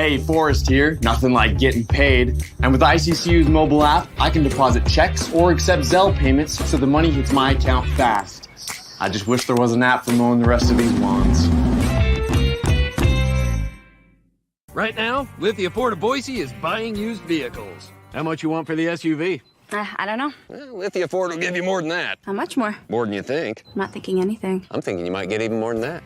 Hey, Forrest here. Nothing like getting paid. And with ICCU's mobile app, I can deposit checks or accept Zelle payments so the money hits my account fast. I just wish there was an app for mowing the rest of these lawns. Right now, Lithia Ford of Boise is buying used vehicles. How much you want for the SUV? I don't know. Well, Lithia Ford will give you more than that. How much more? More than you think. I'm not thinking anything. I'm thinking you might get even more than that.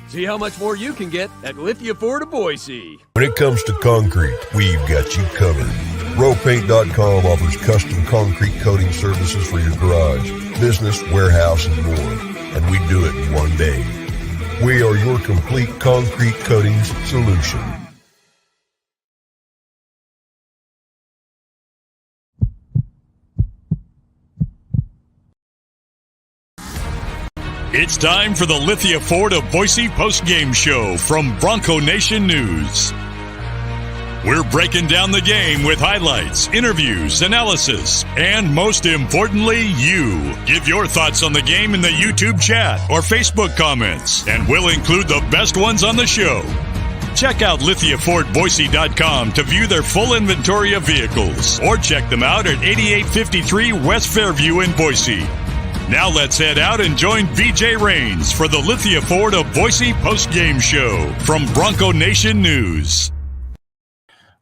See how much more you can get at Lithia Ford of Boise. When it comes to concrete, we've got you covered. RowPaint.com offers custom concrete coating services for your garage, business, warehouse, and more. And we do it in one day. We are your complete concrete coatings solution. It's time for the Lithia Ford of Boise Postgame Show from Bronco Nation News. We're breaking down the game with highlights, interviews, analysis, and most importantly, you. Give your thoughts on the game in the YouTube chat or Facebook comments, and we'll include the best ones on the show. Check out LithiaFordBoise.com to view their full inventory of vehicles, or check them out at 8853 West Fairview in Boise. Now let's head out and join BJ Rains for the Lithia Ford of Boise postgame show from Bronco Nation News.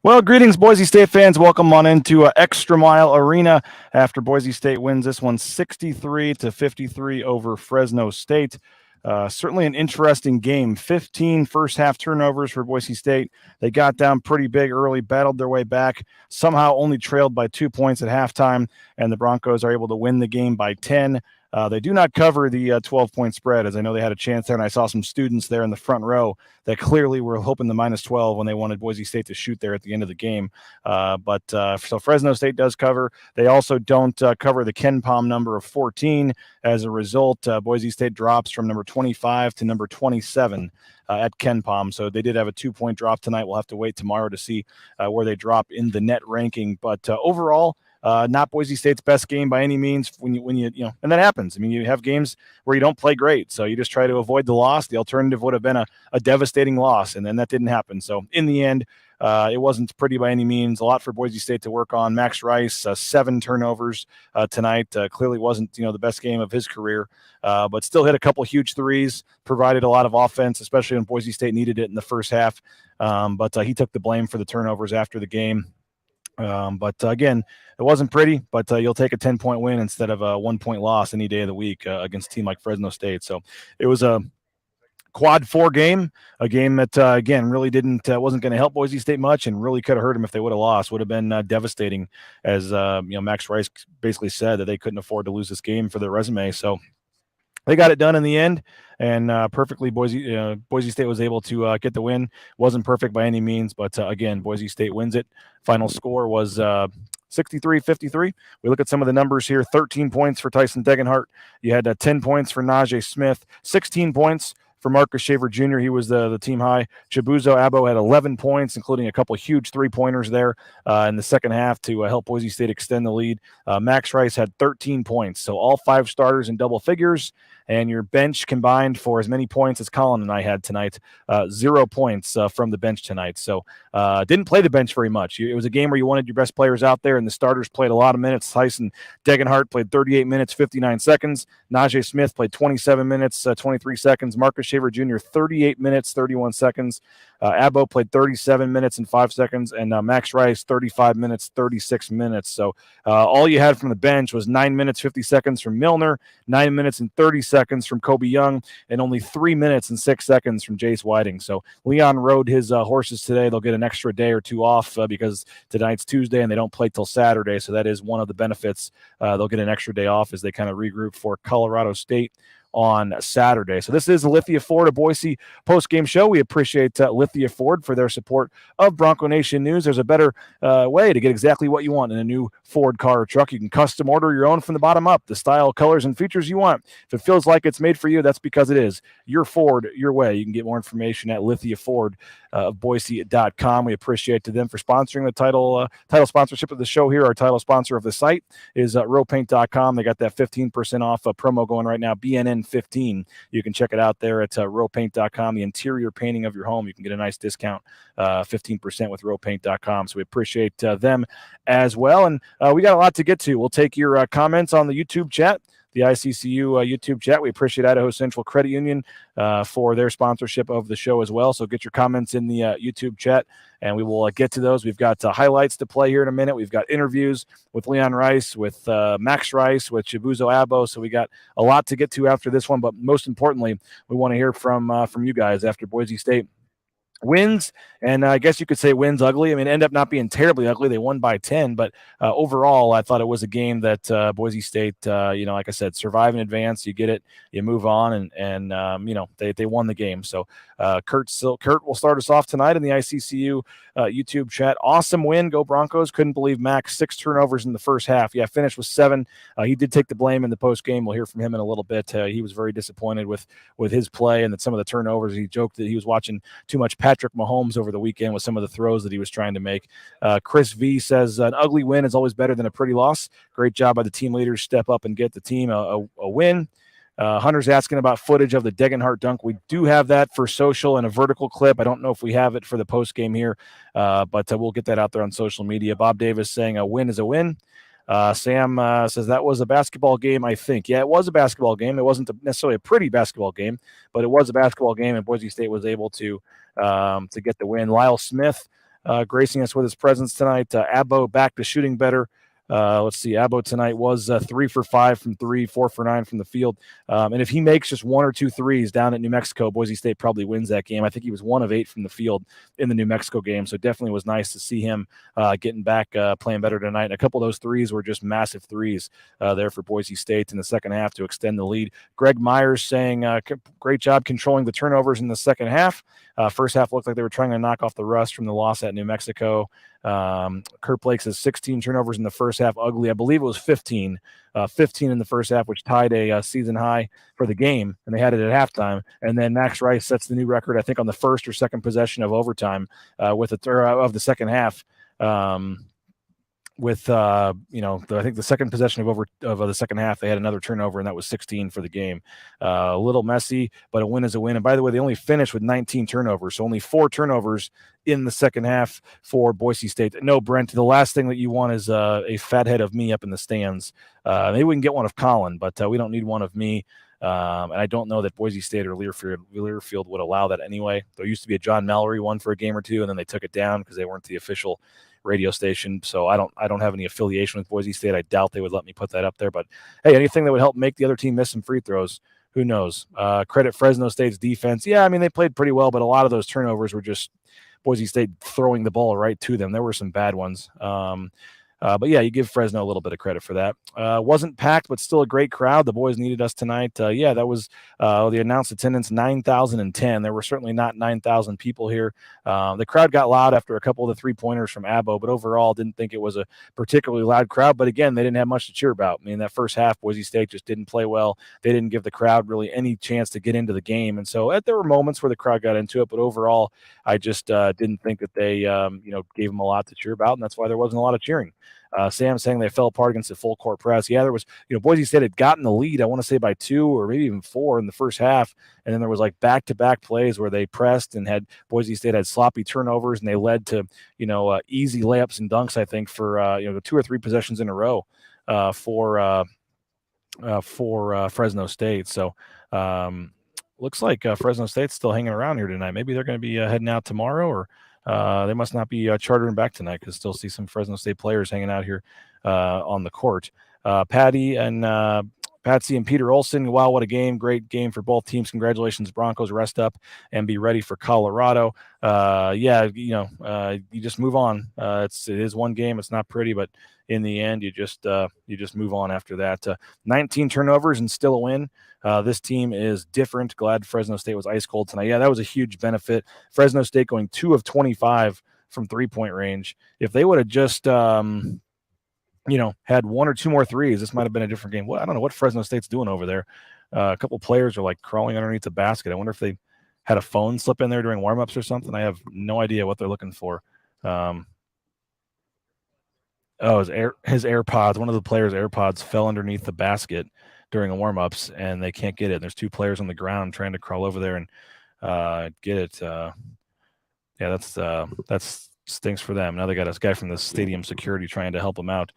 Well, greetings, Boise State fans. Welcome on into ExtraMile Arena after Boise State wins this one 63-53 over Fresno State. Certainly an interesting game. 15 first-half turnovers for Boise State. They got down pretty big early, battled their way back, somehow only trailed by 2 points at halftime, and the Broncos are able to win the game by 10. They do not cover the 12-point spread, as I know they had a chance there, and I saw some students there in the front row that clearly were hoping the -12 when they wanted Boise State to shoot there at the end of the game. So Fresno State does cover. They also don't cover the Ken Palm number of 14. As a result, Boise State drops from number 25 to number 27 at Ken Palm. So they did have a 2-point drop tonight. We'll have to wait tomorrow to see where they drop in the net ranking. But overall, not Boise State's best game by any means. When you and that happens. I mean, you have games where you don't play great, so you just try to avoid the loss. The alternative would have been a devastating loss, and then that didn't happen. So in the end, it wasn't pretty by any means. A lot for Boise State to work on. Max Rice, 7 turnovers tonight. Clearly wasn't the best game of his career, but still hit a couple huge threes. Provided a lot of offense, especially when Boise State needed it in the first half. But he took the blame for the turnovers after the game. Again, it wasn't pretty, but you'll take a 10-point win instead of a 1-point loss any day of the week against a team like Fresno State. So it was a quad 4 game, a game that, again, really wasn't going to help Boise State much and really could have hurt them if they would have lost. Would have been devastating, as Max Rice basically said that they couldn't afford to lose this game for their resume. So they got it done in the end, and perfectly Boise State was able to get the win. Wasn't perfect by any means, but again, Boise State wins it. Final score was 63-53. We look at some of the numbers here. 13 points for Tyson Degenhart. You had 10 points for Najee Smith, 16 points for Marcus Shaver Jr. He was the team high. Chibuzo Abo had 11 points, including a couple huge three-pointers there in the second half to help Boise State extend the lead. Max Rice had 13 points, so all 5 starters in double figures, and your bench combined for as many points as Colin and I had tonight. 0 points from the bench tonight, so didn't play the bench very much. It was a game where you wanted your best players out there, and the starters played a lot of minutes. Tyson Degenhart played 38 minutes, 59 seconds. Najee Smith played 27 minutes, 23 seconds. Marcus Shaver Jr., 38 minutes, 31 seconds. Abo played 37 minutes and 5 seconds, and Max Rice, 35 minutes, 36 minutes. So all you had from the bench was 9 minutes, 50 seconds from Milner, 9 minutes and 30 seconds from Kobe Young, and only 3 minutes and 6 seconds from Jace Whiting. So Leon rode his horses today. They'll get an extra day or two off because tonight's Tuesday, and they don't play till Saturday, so that is one of the benefits. They'll get an extra day off as they kind of regroup for Colorado State on Saturday. So this is the Lithia Ford of Boise post-game show. We appreciate Lithia Ford for their support of Bronco Nation News. There's a better way to get exactly what you want in a new Ford car or truck. You can custom order your own from the bottom up, the style, colors, and features you want. If it feels like it's made for you, that's because it is. Your Ford, your way. You can get more information at Lithia Ford of Boise.com. We appreciate to them for sponsoring the title sponsorship of the show here. Our title sponsor of the site is rowpaint.com. They got that 15% off promo going right now, BNN15. You can check it out there at rowpaint.com. The interior painting of your home, you can get a nice discount, 15% with rowpaint.com. So we appreciate them as well. And we got a lot to get to. We'll take your comments on the YouTube chat, the ICCU YouTube chat. We appreciate Idaho Central Credit Union for their sponsorship of the show as well. So get your comments in the YouTube chat, and we will get to those. We've got highlights to play here in a minute. We've got interviews with Leon Rice, with Max Rice, with Chibuzo Abo. So we got a lot to get to after this one. But most importantly, we want to hear from you guys after Boise State wins, and I guess you could say wins ugly. I mean, it ended up not being terribly ugly. They won by 10, but overall, I thought it was a game that Boise State, like I said, survive in advance. You get it, you move on, and they won the game. So Kurt will start us off tonight in the ICCU YouTube chat. Awesome win, go Broncos. Couldn't believe Max 6 turnovers in the first half. Yeah, finished with 7. He did take the blame in the post game. We'll hear from him in a little bit. He was very disappointed with his play and that some of the turnovers. He joked that he was watching too much Patrick Mahomes over the weekend with some of the throws that he was trying to make. Chris V says, an ugly win is always better than a pretty loss. Great job by the team leaders. Step up and get the team a win. Hunter's asking about footage of the Degenhart dunk. We do have that for social and a vertical clip. I don't know if we have it for the post game here, but we'll get that out there on social media. Bob Davis saying a win is a win. Sam says that was a basketball game, I think. Yeah, it was a basketball game. It wasn't necessarily a pretty basketball game, but it was a basketball game, and Boise State was able to get the win. Lyle Smith gracing us with his presence tonight. Abo back to shooting better. Let's see. Abo tonight was 3 for 5 from 3, 4 for 9 from the field. And if he makes just 1 or 2 threes down at New Mexico, Boise State probably wins that game. I think he was 1 of 8 from the field in the New Mexico game. So it definitely was nice to see him getting back, playing better tonight. And a couple of those threes were just massive threes there for Boise State in the second half to extend the lead. Greg Myers saying, great job controlling the turnovers in the second half. First half looked like they were trying to knock off the rust from the loss at New Mexico. Kurt Blake says 16 turnovers in the first half. Ugly. I believe it was 15 in the first half, which tied a season high for the game, and they had it at halftime. And then Max Rice sets the new record, I think, on the first or second possession of overtime of the second half. I think the second possession of the second half, they had another turnover, and that was 16 for the game. A little messy, but a win is a win. And by the way, they only finished with 19 turnovers, so only 4 turnovers in the second half for Boise State. No, Brent, the last thing that you want is a fathead of me up in the stands. Maybe we can get one of Colin, but we don't need one of me. And I don't know that Boise State or Learfield would allow that anyway. There used to be a John Mallory one for a game or two, and then they took it down because they weren't the official radio station. So I don't have any affiliation with Boise State. I doubt they would let me put that up there. But hey, anything that would help make the other team miss some free throws, who knows? Credit Fresno State's defense. Yeah, I mean, they played pretty well, but a lot of those turnovers were just Boise State throwing the ball right to them. There were some bad ones. But yeah, you give Fresno a little bit of credit for that. Wasn't packed, but still a great crowd. The boys needed us tonight. That was the announced attendance, 9,010. There were certainly not 9,000 people here. The crowd got loud after a couple of the three-pointers from Abo, but overall didn't think it was a particularly loud crowd. But again, they didn't have much to cheer about. I mean, that first half, Boise State just didn't play well. They didn't give the crowd really any chance to get into the game. And so there were moments where the crowd got into it, but overall, I just didn't think that they gave them a lot to cheer about, and that's why there wasn't a lot of cheering. Sam saying they fell apart against the full court press. Yeah, there was, Boise State had gotten the lead, I want to say by 2 or maybe even 4 in the first half. And then there was like back-to-back plays where they pressed and Boise State had sloppy turnovers, and they led to, easy layups and dunks, I think, for, 2 or 3 possessions in a row for Fresno State. So looks like Fresno State's still hanging around here tonight. Maybe they're going to be heading out tomorrow, or they must not be chartering back tonight, because still see some Fresno State players hanging out here on the court. Patsy and Peter Olson. Wow, what a game. Great game for both teams. Congratulations, Broncos. Rest up and be ready for Colorado. You just move on. It is one game. It's not pretty, but in the end, you just move on after that. 19 turnovers and still a win. This team is different. Glad Fresno State was ice cold tonight. Yeah, that was a huge benefit. Fresno State going 2 of 25 from 3-point range. If they would have just had 1 or 2 more threes, this might have been a different game. Well, I don't know what Fresno State's doing over there. A couple players are like crawling underneath the basket. I wonder if they had a phone slip in there during warmups or something. I have no idea what they're looking for. His AirPods. One of the players' AirPods fell underneath the basket during the warmups, and they can't get it. There's two players on the ground trying to crawl over there and get it. That's stinks for them. Now they got a guy from the stadium security trying to help them out.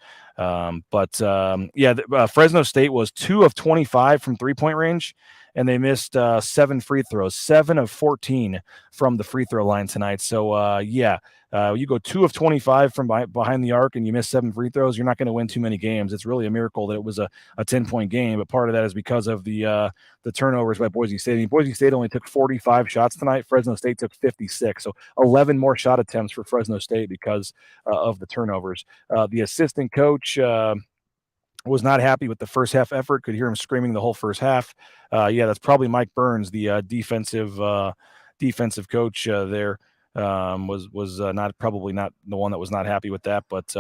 Fresno State was 2 of 25 from 3-point range, and they missed 7 free throws, 7 of 14 from the free throw line tonight. So, you go 2 of 25 from behind the arc and you miss 7 free throws, you're not going to win too many games. It's really a miracle that it was a 10-point game, but part of that is because of the turnovers by Boise State. I mean, Boise State only took 45 shots tonight. Fresno State took 56, so 11 more shot attempts for Fresno State because of the turnovers. The assistant coach was not happy with the first half effort. Could hear him screaming the whole first half. That's probably Mike Burns, the defensive coach there. Was not probably not the one that was not happy with that, but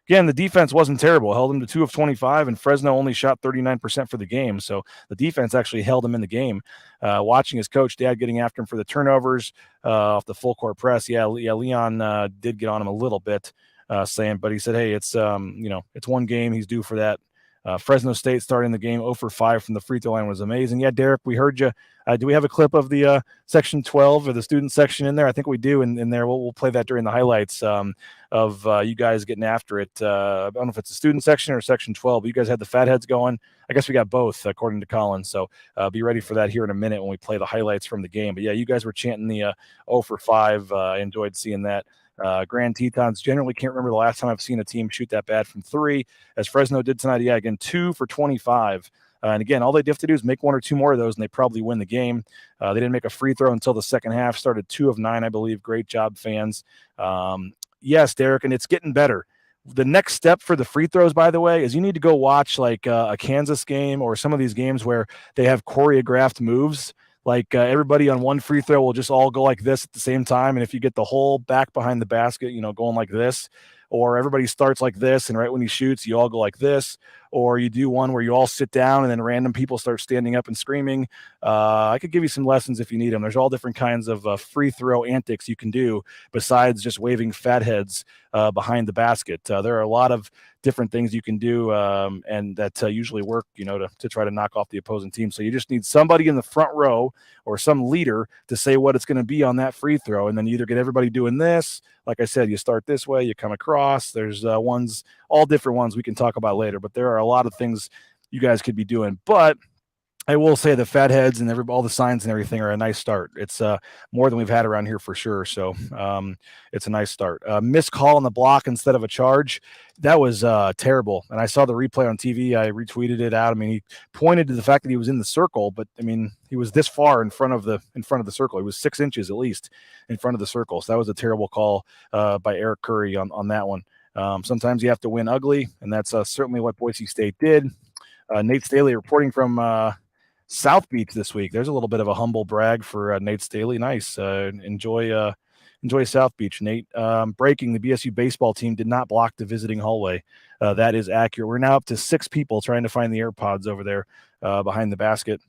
again, the defense wasn't terrible. Held him to 2 of 25, and Fresno only shot 39% for the game. So the defense actually held him in the game. Watching his coach, Dad, getting after him for the turnovers off the full court press. Leon did get on him a little bit, but he said, hey, it's one game. He's due for that. Fresno State starting the game 0 for 5 from the free throw line was amazing. Yeah, Derek, we heard you. Do we have a clip of the section 12 or the student section in there? I think we do in there. We'll play that during the highlights of you guys getting after it. I don't know if it's the student section or section 12, but you guys had the fatheads going. I guess we got both, according to Colin. So be ready for that here in a minute when we play the highlights from the game. But yeah, you guys were chanting the 0 for 5. I enjoyed seeing that. Grand Tetons generally can't remember the last time I've seen a team shoot that bad from 3, as Fresno did tonight. Yeah, again, 2 for 25. And again, all they have to do is make 1 or 2 more of those, and they probably win the game. They didn't make a free throw until the second half, started 2 of 9, I believe. Great job, fans. Yes, Derek, and it's getting better. The next step for the free throws, by the way, is you need to go watch like a Kansas game or some of these games where they have choreographed moves. Like everybody on one free throw will just all go like this at the same time. And if you get the whole back behind the basket, going like this, or everybody starts like this, and right when he shoots, you all go like this, or you do one where you all sit down and then random people start standing up and screaming. I could give you some lessons if you need them. There's all different kinds of free throw antics you can do besides just waving fatheads behind the basket. There are a lot of different things you can do, and that usually work, to try to knock off the opposing team. So you just need somebody in the front row or some leader to say what it's going to be on that free throw, and then you either get everybody doing this. Like I said, you start this way, you come across. There's all different ones we can talk about later, but there are a lot of things you guys could be doing. But I will say the fatheads and all the signs and everything are a nice start. It's more than we've had around here for sure. So it's a nice start. Missed call on the block instead of a charge. That was terrible. And I saw the replay on TV. I retweeted it out. I mean, he pointed to the fact that he was in the circle, but I mean, he was this far in front of the circle. He was 6 inches at least in front of the circle. So that was a terrible call by Eric Curry on that one. Sometimes you have to win ugly, and that's certainly what Boise State did. Nate Staley reporting from South Beach this week. There's a little bit of a humble brag for Nate Staley. Nice. Enjoy South Beach, Nate. Breaking, the BSU baseball team did not block the visiting hallway. That is accurate. We're now up to 6 people trying to find the AirPods over there behind the basket.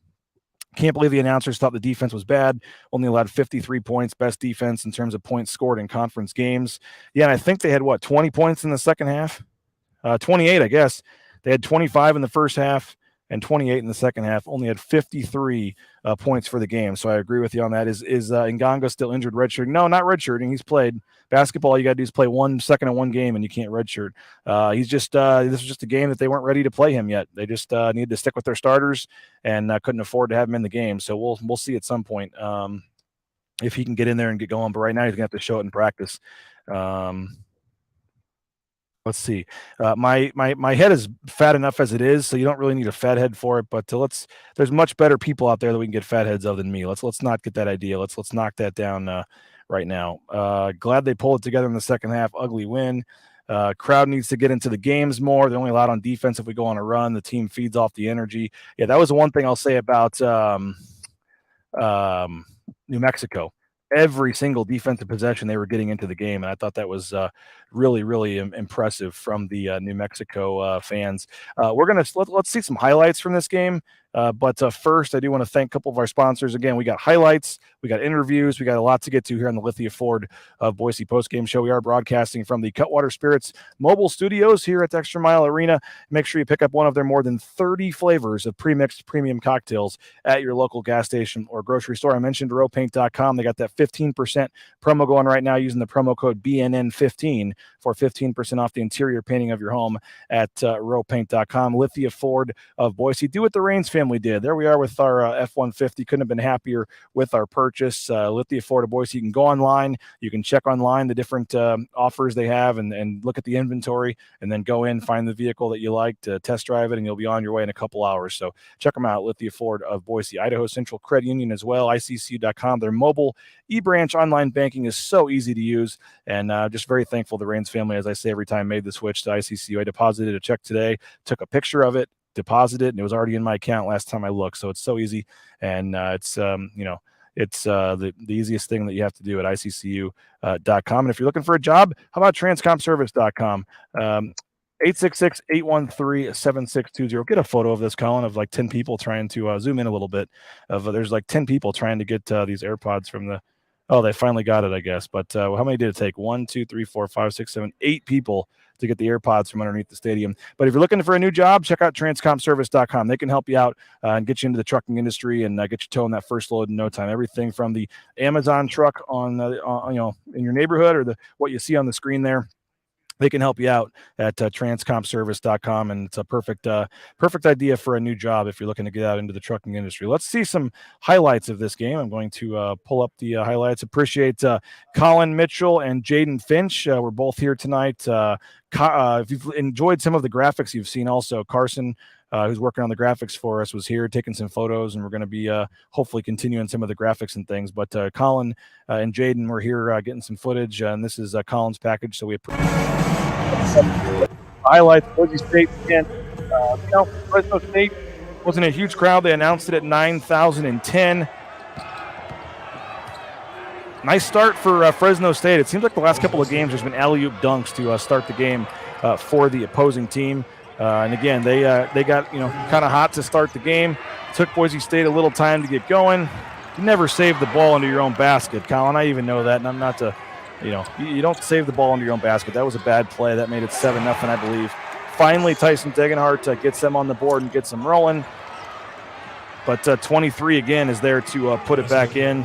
Can't believe the announcers thought the defense was bad. Only allowed 53 points, best defense in terms of points scored in conference games. Yeah, and I think they had, 20 points in the second half? 28, I guess. They had 25 in the first half and 28 in the second half. Only had 53 points for the game. So I agree with you on that. Is Nganga still injured, redshirting? No, not redshirting. He's played basketball. You got to do is play 1 second in one game, and you can't redshirt. He's just this was just a game that they weren't ready to play him yet. They just needed to stick with their starters and couldn't afford to have him in the game. So we'll see at some point if he can get in there and get going. But right now he's gonna have to show it in practice. Let's see. My head is fat enough as it is, so you don't really need a fat head for it. But there's much better people out there that we can get fat heads of than me. Let's not get that idea. Let's knock that down right now. Glad they pulled it together in the second half. Ugly win. Crowd needs to get into the games more. They're only allowed on defense if we go on a run. The team feeds off the energy. Yeah, that was the one thing I'll say about New Mexico. Every single defensive possession they were getting into the game, and I thought that was really, really impressive from the New Mexico fans. Let's see some highlights from this game, But first, I do want to thank a couple of our sponsors. Again, we got highlights, we got interviews, we got a lot to get to here on the Lithia Ford of Boise postgame show. We are broadcasting from the Cutwater Spirits mobile studios here at ExtraMile Arena. Make sure you pick up one of their more than 30 flavors of pre-mixed premium cocktails at your local gas station or grocery store. I mentioned rowpaint.com. They got that 15% promo going right now using the promo code BNN15 for 15% off the interior painting of your home at rowpaint.com. Lithia Ford of Boise. Do what the Rains family did. There we are with our F-150. Couldn't have been happier with our purchase. Lithia Ford of Boise. You can go online. You can check online the different offers they have and look at the inventory and then go in, find the vehicle that you like to test drive it, and you'll be on your way in a couple hours. So check them out, Lithia Ford of Boise. Idaho Central Credit Union as well, ICCU.com. Their mobile e-branch online banking is so easy to use, and just very thankful the Rains family, as I say every time, made the switch to ICCU. I deposited a check today, took a picture of it, deposited it, and it was already in my account last time I looked. So it's so easy, and it's the easiest thing that you have to do at ICCU.com. And if you're looking for a job, how about transcompservice.com? 866-813-7620. Get a photo of this, Colin, of like 10 people trying to zoom in a little bit. There's like 10 people trying to get these AirPods from the. Oh, they finally got it, I guess. But how many did it take? 1, 2, 3, 4, 5, 6, 7, 8 people to get the AirPods from underneath the stadium. But if you're looking for a new job, check out transcompservice.com. They can help you out and get you into the trucking industry and get you towing that first load in no time. Everything from the Amazon truck on in your neighborhood or what you see on the screen there. They can help you out at transcompservice.com, and it's a perfect idea for a new job if you're looking to get out into the trucking industry. Let's see some highlights of this game. I'm going to pull up the highlights. Appreciate Colin Mitchell and Jaden Finch. We're both here tonight. If you've enjoyed some of the graphics you've seen also, Carson, who's working on the graphics for us, was here taking some photos, and we're going to be hopefully continuing some of the graphics and things. But Colin and Jaden were here getting some footage, and this is Colin's package, so we appreciate highlights. Boise State again. Fresno State wasn't a huge crowd. They announced it at 9,010. Nice start for Fresno State. It seems like the last couple of games there's been alley-oop dunks to start the game for the opposing team. And again, they got kind of hot to start the game. Took Boise State a little time to get going. You never save the ball into your own basket, Colin. I even know that, and I'm not you don't save the ball into your own basket. That was a bad play. That made it 7-0, I believe. Finally, Tyson Degenhart gets them on the board and gets them rolling. But 23 again is there to put it back in.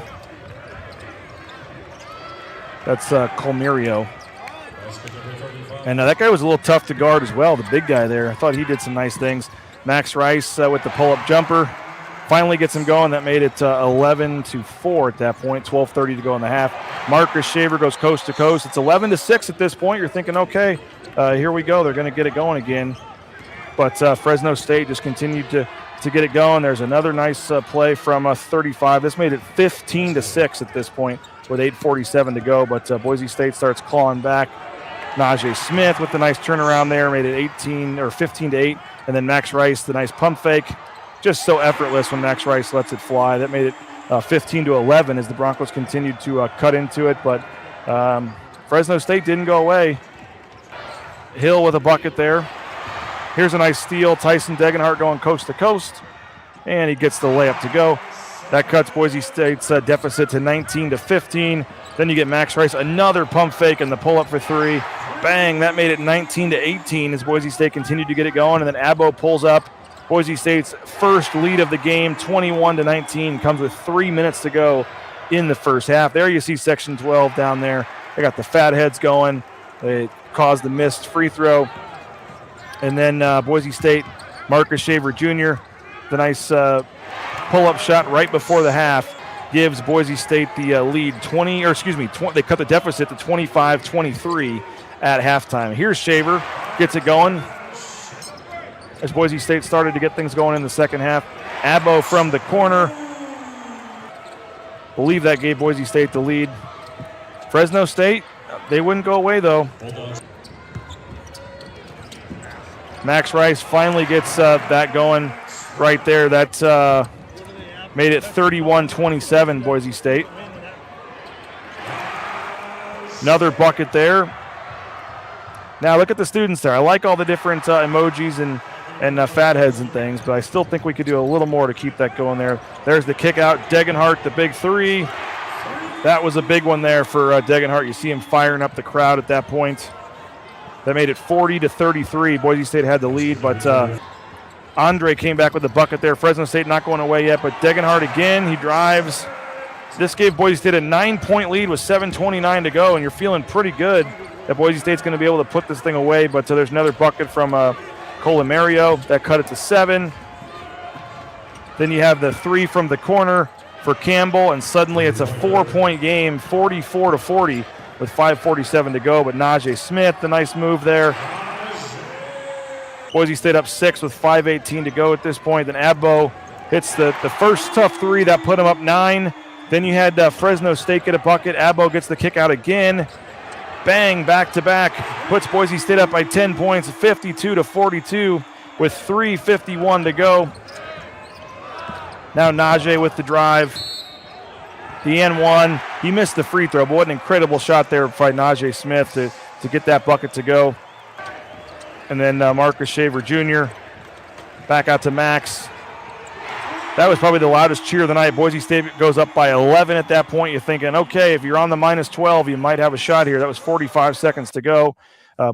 That's Colmerio. And that guy was a little tough to guard as well, the big guy there. I thought he did some nice things. Max Rice with the pull-up jumper. Finally gets him going. That made it 11-4 at that point. 12:30 to go in the half. Marcus Shaver goes coast to coast. It's 11-6 at this point. You're thinking, okay, here we go. They're going to get it going again. But Fresno State just continued to get it going. There's another nice play from 35. This made it 15-6 at this point with 8:47 to go. But Boise State starts clawing back. Najee Smith with the nice turnaround there made it 15-8. And then Max Rice, the nice pump fake. Just so effortless when Max Rice lets it fly. That made it 15-11 as the Broncos continued to cut into it. But Fresno State didn't go away. Hill with a bucket there. Here's a nice steal. Tyson Degenhart going coast to coast. And he gets the layup to go. That cuts Boise State's deficit to 19-15. Then you get Max Rice, another pump fake and the pull-up for three. Bang, that made it 19-18 as Boise State continued to get it going. And then Abo pulls up. Boise State's first lead of the game, 21-19, comes with 3 minutes to go in the first half. There you see Section 12 down there. They got the Fatheads going. They caused the missed free throw. And then Boise State, Marcus Shaver Jr., the nice pull-up shot right before the half gives Boise State the lead. They cut the deficit to 25-23 at halftime. Here's Shaver, gets it going. As Boise State started to get things going in the second half. Abo from the corner. Believe that gave Boise State the lead. Fresno State, they wouldn't go away though. Max Rice finally gets that going right there. That made it 31-27 Boise State. Another bucket there. Now look at the students there. I like all the different emojis and and fatheads and things, but I still think we could do a little more to keep that going there. There's the kick out. Degenhart, the big three. That was a big one there for Degenhart. You see him firing up the crowd at that point. That made it 40-33. Boise State had the lead, but Andre came back with a bucket there. Fresno State not going away yet, but Degenhart again, he drives. This gave Boise State a 9-point lead with 7:29 to go, and you're feeling pretty good that Boise State's going to be able to put this thing away, but there's another bucket from Colimario that cut it to 7. Then you have the 3 from the corner for Campbell, and suddenly it's a 4-point game, 44-40 with 5:47 to go, but Najee Smith, the nice move there. Boise State up 6 with 5:18 to go at this point. Then Abbo hits the first tough 3 that put him up 9. Then you had Fresno State get a bucket. Abbo gets the kick out again. Bang, back-to-back, puts Boise State up by 10 points, 52-42 with 3:51 to go. Now Najee with the drive. The N1, he missed the free throw, but what an incredible shot there by Najee Smith to get that bucket to go. And then Marcus Shaver Jr. back out to Max. That was probably the loudest cheer of the night. Boise State goes up by 11 at that point. You're thinking, okay, if you're on the -12, you might have a shot here. That was 45 seconds to go.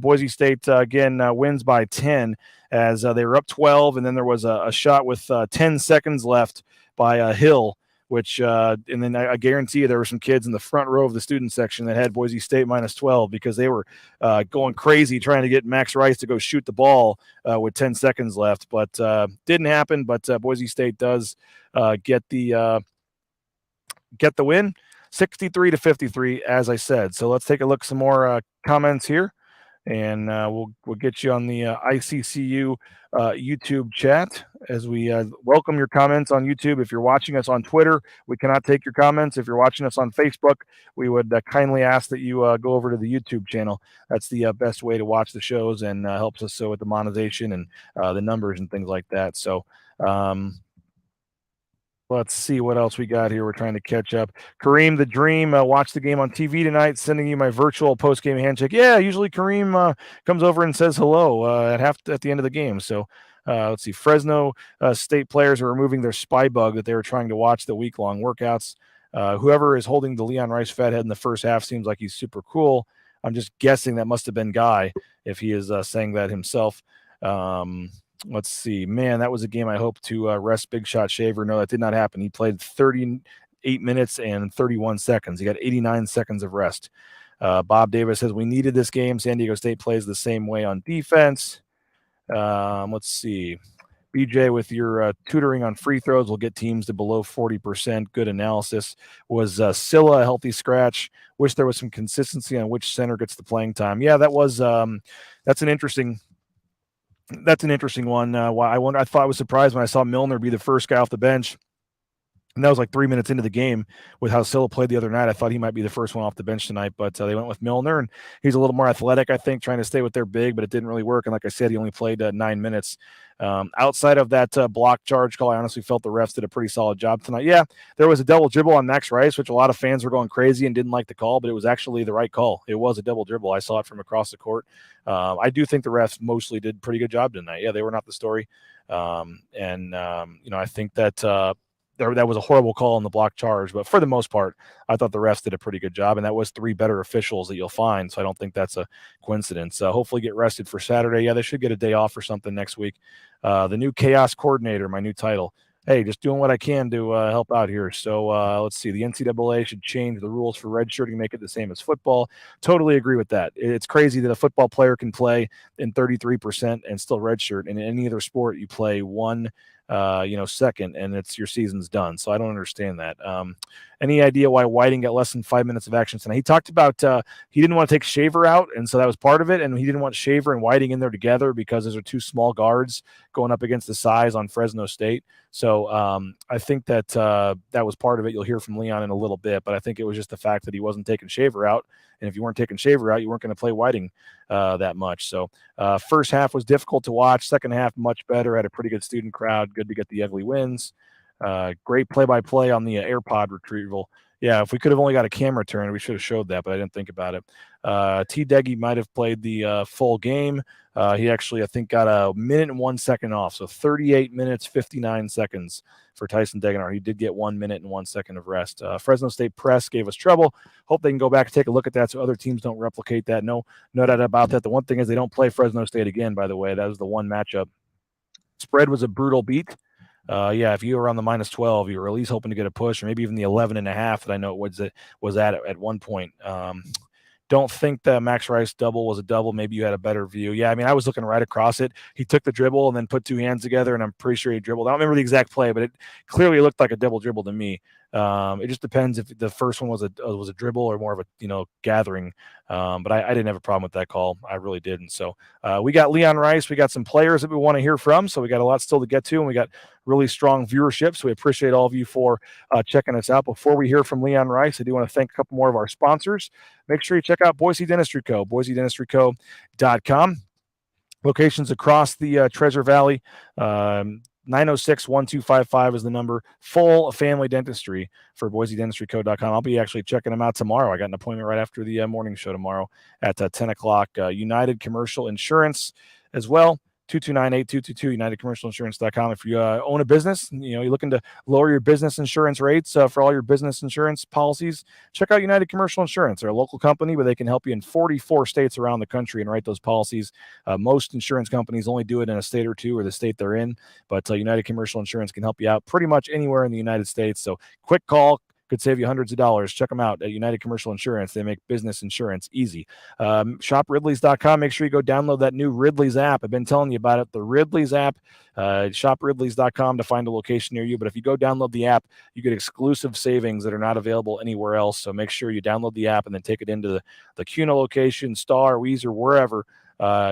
Boise State, again, wins by 10 as they were up 12, and then there was a shot with 10 seconds left by Hill, which, and then I guarantee you there were some kids in the front row of the student section that had Boise State -12 because they were going crazy trying to get Max Rice to go shoot the ball with 10 seconds left, but didn't happen. But Boise State does get the win, 63-53, as I said. So let's take a look at some more comments here, and we'll get you on the ICCU YouTube chat as we welcome your comments on YouTube. If you're watching us on Twitter, we cannot take your comments. If you're watching us on Facebook, we would kindly ask that you go over to the YouTube channel. That's the best way to watch the shows and helps us with the monetization and the numbers and things like that. So let's see what else we got here. We're trying to catch up. Kareem the Dream, watched the game on TV tonight, sending you my virtual post-game handshake. Yeah, usually Kareem comes over and says hello at the end of the game. So let's see. Fresno State players are removing their spy bug that they were trying to watch the week-long workouts. Whoever is holding the Leon Rice fathead in the first half seems like he's super cool. I'm just guessing that must have been Guy if he is saying that himself. Let's see. Man, that was a game I hoped to rest Big Shot Shaver. No, that did not happen. He played 38 minutes and 31 seconds. He got 89 seconds of rest. Bob Davis says, we needed this game. San Diego State plays the same way on defense. Let's see. BJ, with your tutoring on free throws, will get teams to below 40%. Good analysis. Was Scylla a healthy scratch? Wish there was some consistency on which center gets the playing time. Yeah, that was that's an interesting one. I thought I was surprised when I saw Milner be the first guy off the bench. And that was like 3 minutes into the game with how Scylla played the other night. I thought he might be the first one off the bench tonight, but they went with Milner, and he's a little more athletic, I think, trying to stay with their big, but it didn't really work. And like I said, he only played 9 minutes. Outside of that block charge call, I honestly felt the refs did a pretty solid job tonight. Yeah, there was a double dribble on Max Rice, which a lot of fans were going crazy and didn't like the call, but it was actually the right call. It was a double dribble. I saw it from across the court. I do think the refs mostly did a pretty good job tonight. Yeah, they were not the story. I think that that was a horrible call on the block charge, but for the most part, I thought the refs did a pretty good job, and that was 3 better officials that you'll find, so I don't think that's a coincidence. Hopefully get rested for Saturday. Yeah, they should get a day off or something next week. The new chaos coordinator, my new title. Hey, just doing what I can to help out here. So let's see. The NCAA should change the rules for redshirting, make it the same as football. Totally agree with that. It's crazy that a football player can play in 33% and still redshirt. And in any other sport, you play one second, and your season's done. So I don't understand that. Any idea why Whiting got less than 5 minutes of action tonight? He talked about he didn't want to take Shaver out, and so that was part of it. And he didn't want Shaver and Whiting in there together because those are 2 small guards going up against the size on Fresno State. So I think that that was part of it. You'll hear from Leon in a little bit, but I think it was just the fact that he wasn't taking Shaver out. And if you weren't taking Shaver out, you weren't going to play Whiting that much. So first half was difficult to watch. Second half, much better. Had a pretty good student crowd. Good to get the ugly wins. Great play-by-play on the AirPod retrieval. Yeah, if we could have only got a camera turn, we should have showed that, but I didn't think about it. T. Deggy might have played the full game. He actually, I think, got a minute and 1 second off, so 38 minutes, 59 seconds for Tyson Degenar. He did get 1 minute and 1 second of rest. Fresno State press gave us trouble. Hope they can go back and take a look at that so other teams don't replicate that. No doubt about that. The one thing is they don't play Fresno State again, by the way. That was the one matchup. Spread was a brutal beat. If you were on the -12, you were at least hoping to get a push, or maybe even the 11.5 that I know it was at one point. Don't think the Max Rice double was a double. Maybe you had a better view. Yeah, I mean, I was looking right across it. He took the dribble and then put two hands together, and I'm pretty sure he dribbled. I don't remember the exact play, but it clearly looked like a double dribble to me. It just depends if the first one was a dribble or more of a gathering. But I didn't have a problem with that call. I really didn't. So we got Leon Rice. We got some players that we want to hear from. So we got a lot still to get to, and we got really strong viewership. So we appreciate all of you for checking us out. Before we hear from Leon Rice, I do want to thank a couple more of our sponsors. Make sure you check out Boise Dentistry Co., boisedentistryco.com. Locations across the Treasure Valley. 906-1255 is the number. Full family dentistry for boisedentistryco.com. I'll be actually checking them out tomorrow. I got an appointment right after the morning show tomorrow at 10 o'clock. United Commercial Insurance as well. 229-8222, UnitedCommercialInsurance.com. If you own a business, you're looking to lower your business insurance rates for all your business insurance policies, check out United Commercial Insurance. They're a local company, but they can help you in 44 states around the country and write those policies. Most insurance companies only do it in a state or two or the state they're in, but United Commercial Insurance can help you out pretty much anywhere in the United States. So quick call. Could save you hundreds of dollars. Check them out at United Commercial Insurance. They make business insurance easy. ShopRidleys.com. Make sure you go download that new Ridley's app. I've been telling you about it. The Ridley's app. ShopRidleys.com to find a location near you. But if you go download the app, you get exclusive savings that are not available anywhere else. So make sure you download the app and then take it into the CUNA location, Star, Weezer, wherever.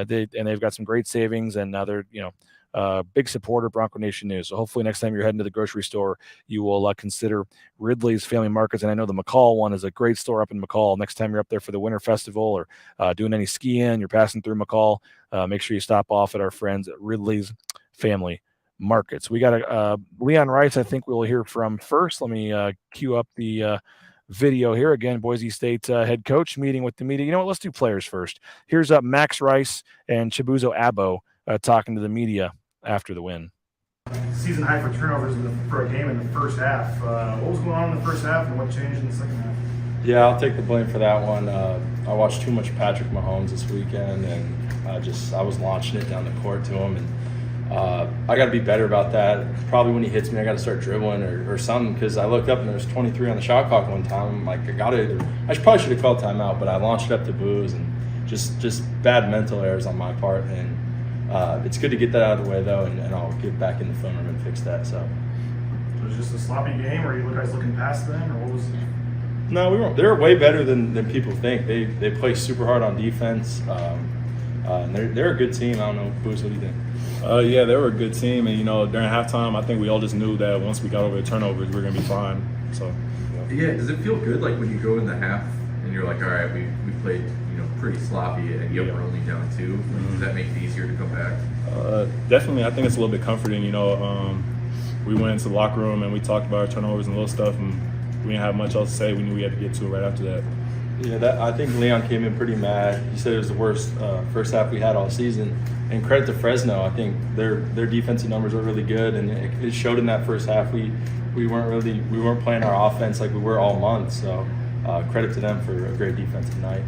They've got some great savings, and they're big supporter of Bronco Nation News. So hopefully next time you're heading to the grocery store, you will consider Ridley's Family Markets. And I know the McCall one is a great store up in McCall. Next time you're up there for the Winter Festival or doing any skiing, you're passing through McCall, make sure you stop off at our friends at Ridley's Family Markets. We got Leon Rice, I think we'll hear from first. Let me cue up the video here. Again, Boise State head coach meeting with the media. You know what? Let's do players first. Here's Max Rice and Chibuzo Abo talking to the media after the win. Season high for turnovers for a game in the first half. What was going on in the first half and what changed in the second half? Yeah, I'll take the blame for that one. I watched too much Patrick Mahomes this weekend, and I was launching it down the court to him, and I got to be better about that. Probably when he hits me, I got to start dribbling or something, because I looked up and there was 23 on the shot clock one time. I'm like, I probably should have called timeout, but I launched it up to Booze, and just bad mental errors on my part. And it's good to get that out of the way, though, and I'll get back in the film room and fix that. So it was just a sloppy game, or you guys looking past them, or what was it? No, we weren't. They're way better than people think. They play super hard on defense. And they're a good team. I don't know, Boots, what do you think? Yeah, they were a good team, and during halftime, I think we all just knew that once we got over the turnovers, we were gonna be fine. So yeah, does it feel good like when you go in the half and you're like, all right, we played pretty sloppy, and yet we're only down 2? Mm-hmm. Does that make it easier to come back? Definitely, I think it's a little bit comforting. We went into the locker room and we talked about our turnovers and little stuff, and we didn't have much else to say. We knew we had to get to it right after that. Yeah, I think Leon came in pretty mad. He said it was the worst first half we had all season. And credit to Fresno, I think their defensive numbers were really good, and it showed in that first half. We weren't playing our offense like we were all month. So credit to them for a great defensive night.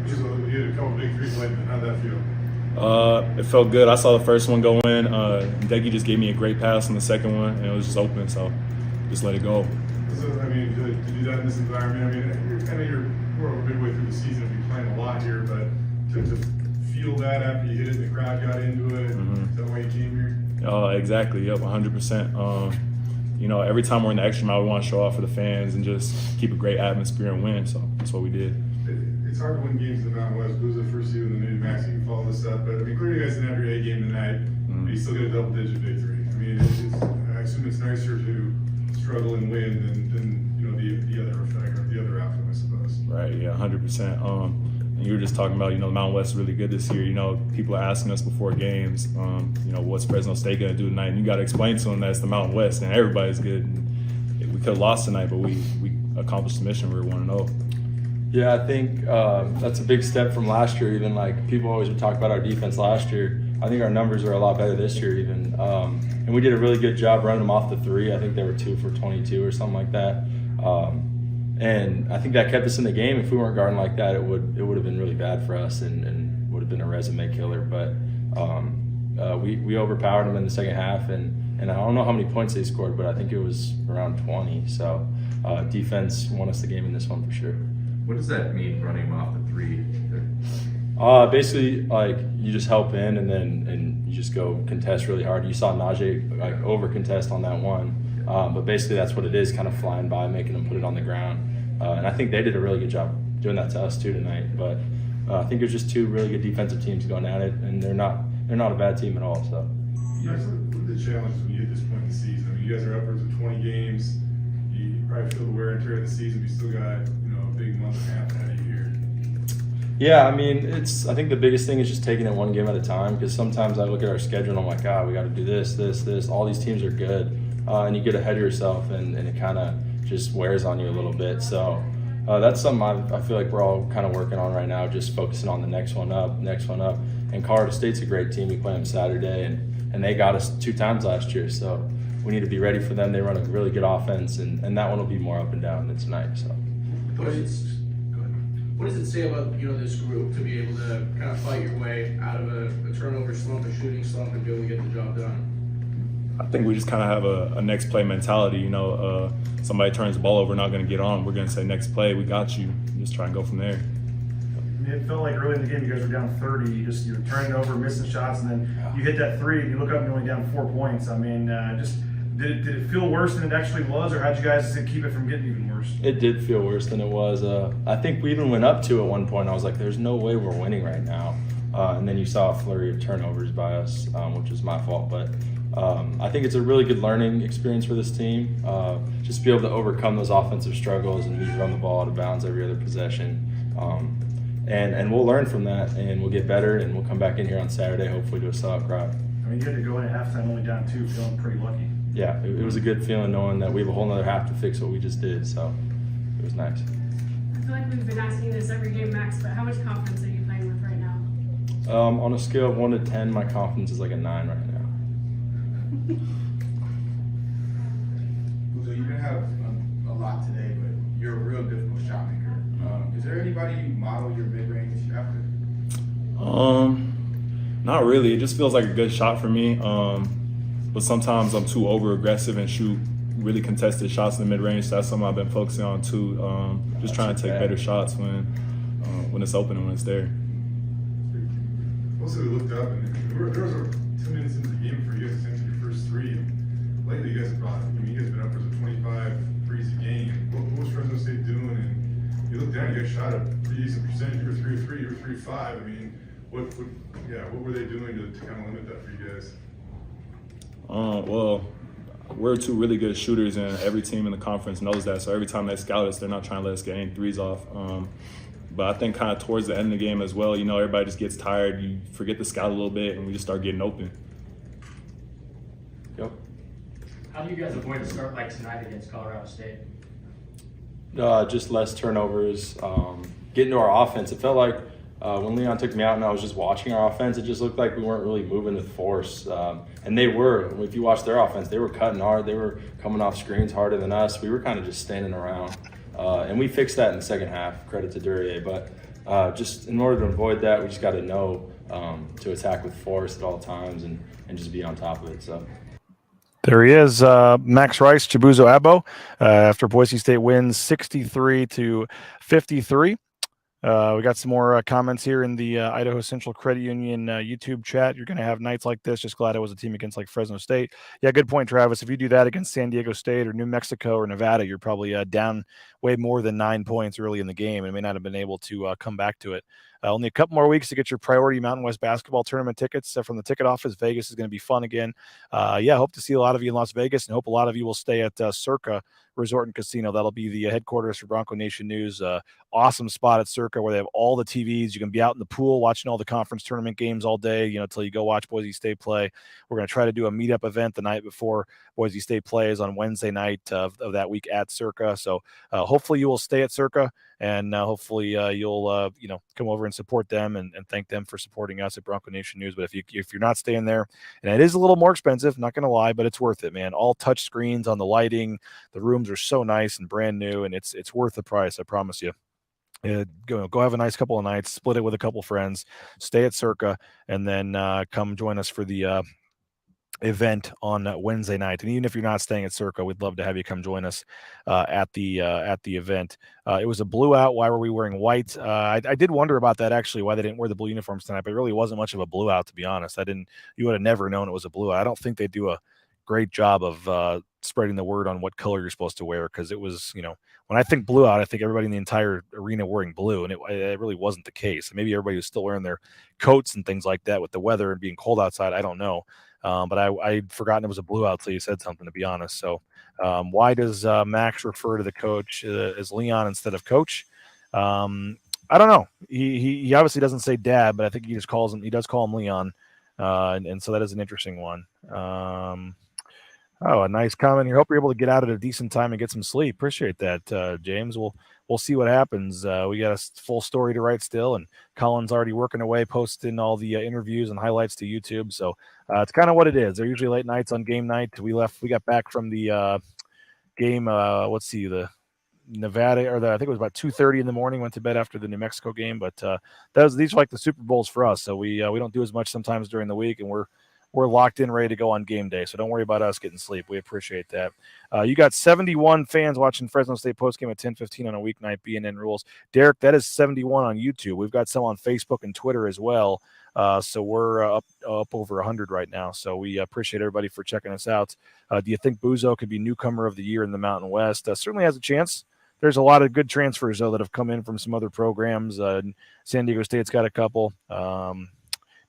You had a couple big threes late, how'd that feel? It felt good. I saw the first one go in. Deggy just gave me a great pass on the second one, and it was just open, so just let it go. So, to do that in this environment, you're more midway through the season, you're playing a lot here, but to feel that after you hit it and the crowd got into it, is that why you came here? Exactly, yep, 100%. Every time we're in the extra mile, we want to show off for the fans and just keep a great atmosphere and win, so that's what we did. It's hard to win games in the Mountain West. It was the first season in the maybe Max, you can follow this up, but clearly you guys didn't have your A game tonight, but you still get a double-digit victory. I assume it's nicer to struggle and win than the other effect or the other outcome, I suppose. Right, yeah, 100%. And you were just talking about, the Mountain West is really good this year. People are asking us before games, what's Fresno State going to do tonight? And you got to explain to them that it's the Mountain West and everybody's good. And we could have lost tonight, but we accomplished the mission. We were 1-0. Yeah, I think that's a big step from last year. Even like people always would talk about our defense last year. I think our numbers are a lot better this year even. And we did a really good job running them off the three. I think they were 2 for 22 or something like that. And I think that kept us in the game. If we weren't guarding like that, it would have been really bad for us and would have been a resume killer. But we overpowered them in the second half, and I don't know how many points they scored, but I think it was around 20. So defense won us the game in this one for sure. What does that mean, running off the three? Basically, like you just help in and you just go contest really hard. You saw Najee like over contest on that one. But basically that's what it is, kind of flying by, making them put it on the ground. And I think they did a really good job doing that to us too tonight. But I think there's just 2 really good defensive teams going at it, and they're not a bad team at all. So. You guys, what are the challenges when you hit this point in the season? I mean, you guys are upwards of 20 games. You probably feel the wear and tear of the season, but you still got a big month and a half ahead of you here. Yeah, I mean, I think the biggest thing is just taking it one game at a time, because sometimes I look at our schedule and I'm like, we got to do this. All these teams are good. And you get ahead of yourself, and it kind of just wears on you a little bit. So that's something I feel like we're all kind of working on right now, just focusing on the next one up. And Colorado State's a great team. We play them Saturday, and they got us 2 times last year. So we need to be ready for them. They run a really good offense, and that one will be more up and down than tonight. So. What does it say about this group to be able to kind of fight your way out of a turnover slump, a shooting slump, and be able to get the job done? I think we just kind of have a next play mentality. Somebody turns the ball over, not going to get on. We're going to say next play, we got you. Just try and go from there. It felt like early in the game you guys were down 30. You're turning it over, missing shots, and then you hit that 3, and you look up and you're only down 4 points. I mean, did it feel worse than it actually was, or how'd you guys keep it from getting even worse? It did feel worse than it was. I think we even went up 2 at one point. I was like, there's no way we're winning right now. And then you saw a flurry of turnovers by us, which was my fault. But I think it's a really good learning experience for this team. Just be able to overcome those offensive struggles and run the ball out of bounds every other possession. And we'll learn from that, and we'll get better, and we'll come back in here on Saturday, hopefully to a solid crowd. I mean, you had to go in at halftime only down 2, feeling pretty lucky. Yeah, it was a good feeling knowing that we have a whole nother half to fix what we just did, so it was nice. I feel like we've been asking this every game, Max, but how much confidence are you playing with right now? On a scale of 1 to 10, my confidence is like a 9 right now. So you didn't have a lot today, but you're a real difficult shot maker. Is there anybody you model your mid-range after? Not really. It just feels like a good shot for me. But sometimes I'm too over-aggressive and shoot really contested shots in the mid-range. So that's something I've been focusing on too. Just trying to take better shots when it's open and when it's there. Also, we looked up, and there was 2 minutes into the game for you guys to enter your first 3. And lately, you guys have you guys have been upwards of 25 threes a game. What was Fresno State doing? And you look down, you guys shot a pretty decent percentage. You were 3 of 3, you were 3 of 5. I mean, what were they doing to kind of limit that for you guys? Well, we're 2 really good shooters, and every team in the conference knows that. So every time they scout us, they're not trying to let us get any threes off. But I think kind of towards the end of the game as well, everybody just gets tired. You forget to scout a little bit, and we just start getting open. Yep. How do you guys avoid a start like tonight against Colorado State? Just less turnovers. Getting to our offense, it felt like when Leon took me out and I was just watching our offense, it just looked like we weren't really moving with force. And they were. If you watch their offense, they were cutting hard. They were coming off screens harder than us. We were kind of just standing around. And we fixed that in the second half, credit to Duryea. But just in order to avoid that, we just got to know to attack with force at all times and just be on top of it. So. There he is, Max Rice, Chibuzo Abo, after Boise State wins 63-53. We got some more comments here in the Idaho Central Credit Union YouTube chat. You're going to have nights like this. Just glad it was a team against like Fresno State. Yeah, good point, Travis. If you do that against San Diego State or New Mexico or Nevada, you're probably down way more than 9 points early in the game and may not have been able to come back to it. Only a couple more weeks to get your priority Mountain West basketball tournament tickets from the ticket office. Vegas is going to be fun again. Hope to see a lot of you in Las Vegas, and hope a lot of you will stay at Circa Resort and Casino. That'll be the headquarters for Bronco Nation News. Awesome spot at Circa where they have all the TVs. You can be out in the pool watching all the conference tournament games all day, till you go watch Boise State play. We're going to try to do a meetup event the night before Boise State plays on Wednesday night of that week at Circa. So hopefully you will stay at Circa, and hopefully you'll come over and support them and thank them for supporting us at Bronco Nation News. But if you're not staying there, and it is a little more expensive, not going to lie, but it's worth it, man. All touch screens on the lighting. The rooms are so nice and brand new, and it's worth the price, I promise you. Go have a nice couple of nights, split it with a couple friends, stay at Circa, and then come join us for the event on Wednesday night. And even if you're not staying at Circa, we'd love to have you come join us at the event. It was a blue out. Why were we wearing white? I did wonder about that, actually, why they didn't wear the blue uniforms tonight, but it really wasn't much of a blue out, to be honest. You would have never known it was a blue out. I don't think they do a great job of spreading the word on what color you're supposed to wear, because it was, when I think blue out, I think everybody in the entire arena wearing blue, and it really wasn't the case. Maybe everybody was still wearing their coats and things like that with the weather and being cold outside. I don't know. But I'd forgotten it was a blue out till you said something, to be honest. So why does Max refer to the coach as Leon instead of coach? I don't know. He obviously doesn't say dad, but I think he does call him Leon. And so that is an interesting one. A nice comment here. Hope you're able to get out at a decent time and get some sleep. Appreciate that, James. We'll see what happens. We got a full story to write still, and Colin's already working away, posting all the interviews and highlights to YouTube. So it's kind of what it is. They're usually late nights on game night. We got back from the game. The Nevada, I think it was about 2:30 in the morning. Went to bed after the New Mexico game, but these are like the Super Bowls for us. So we don't do as much sometimes during the week, and we're locked in, ready to go on game day. So don't worry about us getting sleep. We appreciate that. You got 71 fans watching Fresno State postgame at 10:15 on a weeknight. BNN rules. Derek, that is 71 on YouTube. We've got some on Facebook and Twitter as well. So we're up over 100 right now. So we appreciate everybody for checking us out. Do you think Buzo could be newcomer of the year in the Mountain West? Certainly has a chance. There's a lot of good transfers, though, that have come in from some other programs. San Diego State's got a couple.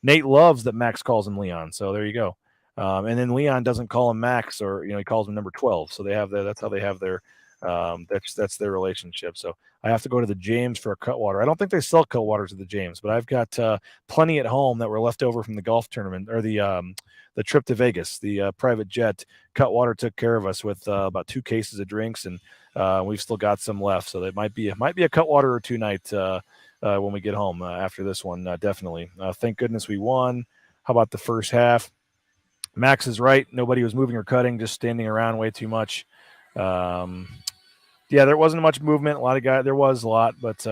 Nate loves that Max calls him Leon, so there you go. And then Leon doesn't call him Max, or he calls him number 12. So they have that's how they have their that's their relationship. So I have to go to the James for a Cutwater. I don't think they sell Cutwaters at the James, but I've got plenty at home that were left over from the golf tournament or the trip to Vegas. The private jet Cutwater took care of us with about 2 cases of drinks, and we've still got some left. So it might be a Cutwater or 2 night. When we get home after this one, definitely. Thank goodness we won. How about the first half? Max is right. Nobody was moving or cutting, just standing around way too much. There wasn't much movement. There was a lot, but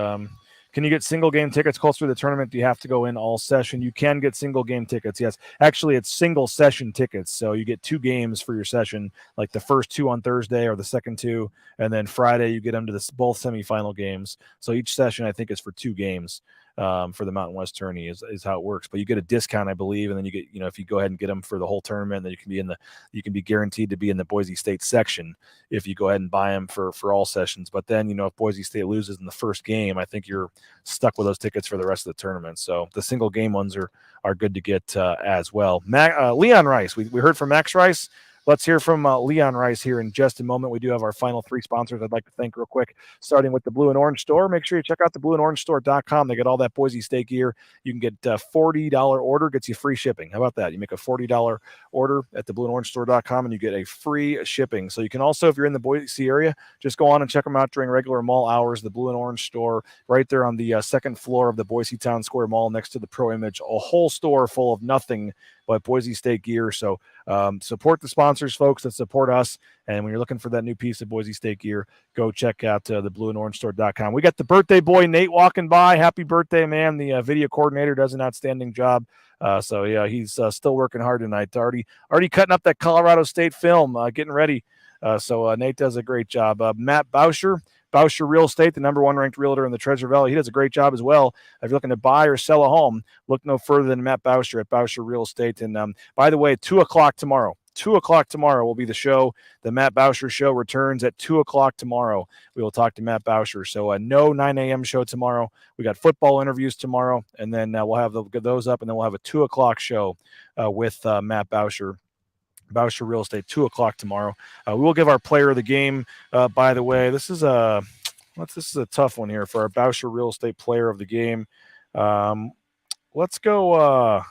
can you get single game tickets closer to the tournament? Do you have to go in all session? You can get single game tickets. Yes, actually, it's single session tickets. So you get 2 games for your session, like the first 2 on Thursday or the second 2, and then Friday you get them to both semifinal games. So each session I think is for 2 games. For the Mountain West tourney is how it works. But you get a discount, I believe, and then you get, if you go ahead and get them for the whole tournament, then you can be guaranteed to be in the Boise State section if you go ahead and buy them for all sessions. But then, if Boise State loses in the first game, I think you're stuck with those tickets for the rest of the tournament. So the single game ones are good to get as well. Leon Rice, we heard from Max Rice. Let's hear from Leon Rice here in just a moment. We do have our final 3 sponsors I'd like to thank real quick, starting with the Blue and Orange Store. Make sure you check out the blueandorangestore.com. They get all that Boise State gear. You can get a $40 order, gets you free shipping. How about that? You make a $40 order at the blueandorangestore.com and you get a free shipping. So you can also, if you're in the Boise area, just go on and check them out during regular mall hours. The Blue and Orange Store right there on the second floor of the Boise Town Square Mall next to the Pro Image, a whole store full of nothing but Boise State gear. So support the sponsors, folks, that support us. And when you're looking for that new piece of Boise State gear, go check out the blueandorangestore.com. We got the birthday boy, Nate, walking by. Happy birthday, man. The video coordinator does an outstanding job. He's still working hard tonight. Already cutting up that Colorado State film, getting ready. So Nate does a great job. Matt Bauscher Real Estate, the #1 ranked realtor in the Treasure Valley. He does a great job as well. If you're looking to buy or sell a home, look no further than Matt Bauscher at Bauscher Real Estate. And by the way, 2 o'clock tomorrow, 2 o'clock tomorrow will be the show. The Matt Bauscher Show returns at 2 o'clock tomorrow. We will talk to Matt Bauscher. So no 9 a.m. show tomorrow. We got football interviews tomorrow, and then we'll have those up, and then we'll have a 2 o'clock show with Matt Bauscher Real Estate, 2 o'clock tomorrow. We will give our player of the game. By the way, this is a tough one here for our Bauscher Real Estate player of the game. Let's go.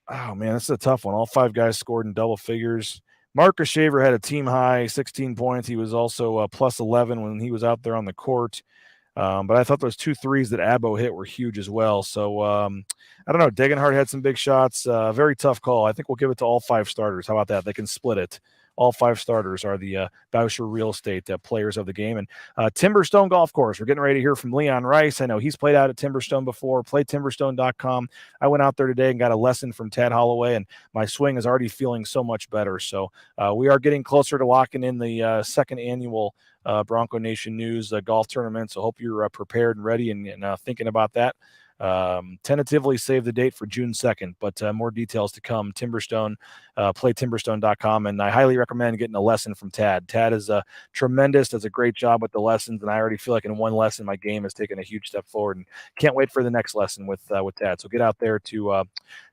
Oh, man, this is a tough one. All 5 guys scored in double figures. Marcus Shaver had a team high 16 points. He was also plus 11 when he was out there on the court. But I thought those 2 threes that Abbo hit were huge as well. So I don't know. Degenhardt had some big shots. Very tough call. I think we'll give it to all 5 starters. How about that? They can split it. All 5 starters are the Bauscher Real Estate players of the game. And Timberstone Golf Course, we're getting ready to hear from Leon Rice. I know he's played out at Timberstone before. PlayTimberstone.com. I went out there today and got a lesson from Tad Holloway, and my swing is already feeling so much better. So we are getting closer to locking in the second annual Bronco Nation News golf tournament. So hope you're prepared and ready and thinking about that. Tentatively save the date for June 2nd, but more details to come. Timberstone, playtimberstone.com, and I highly recommend getting a lesson from Tad. Tad is tremendous, does a great job with the lessons, and I already feel like in one lesson my game has taken a huge step forward, and can't wait for the next lesson with Tad. So get out there to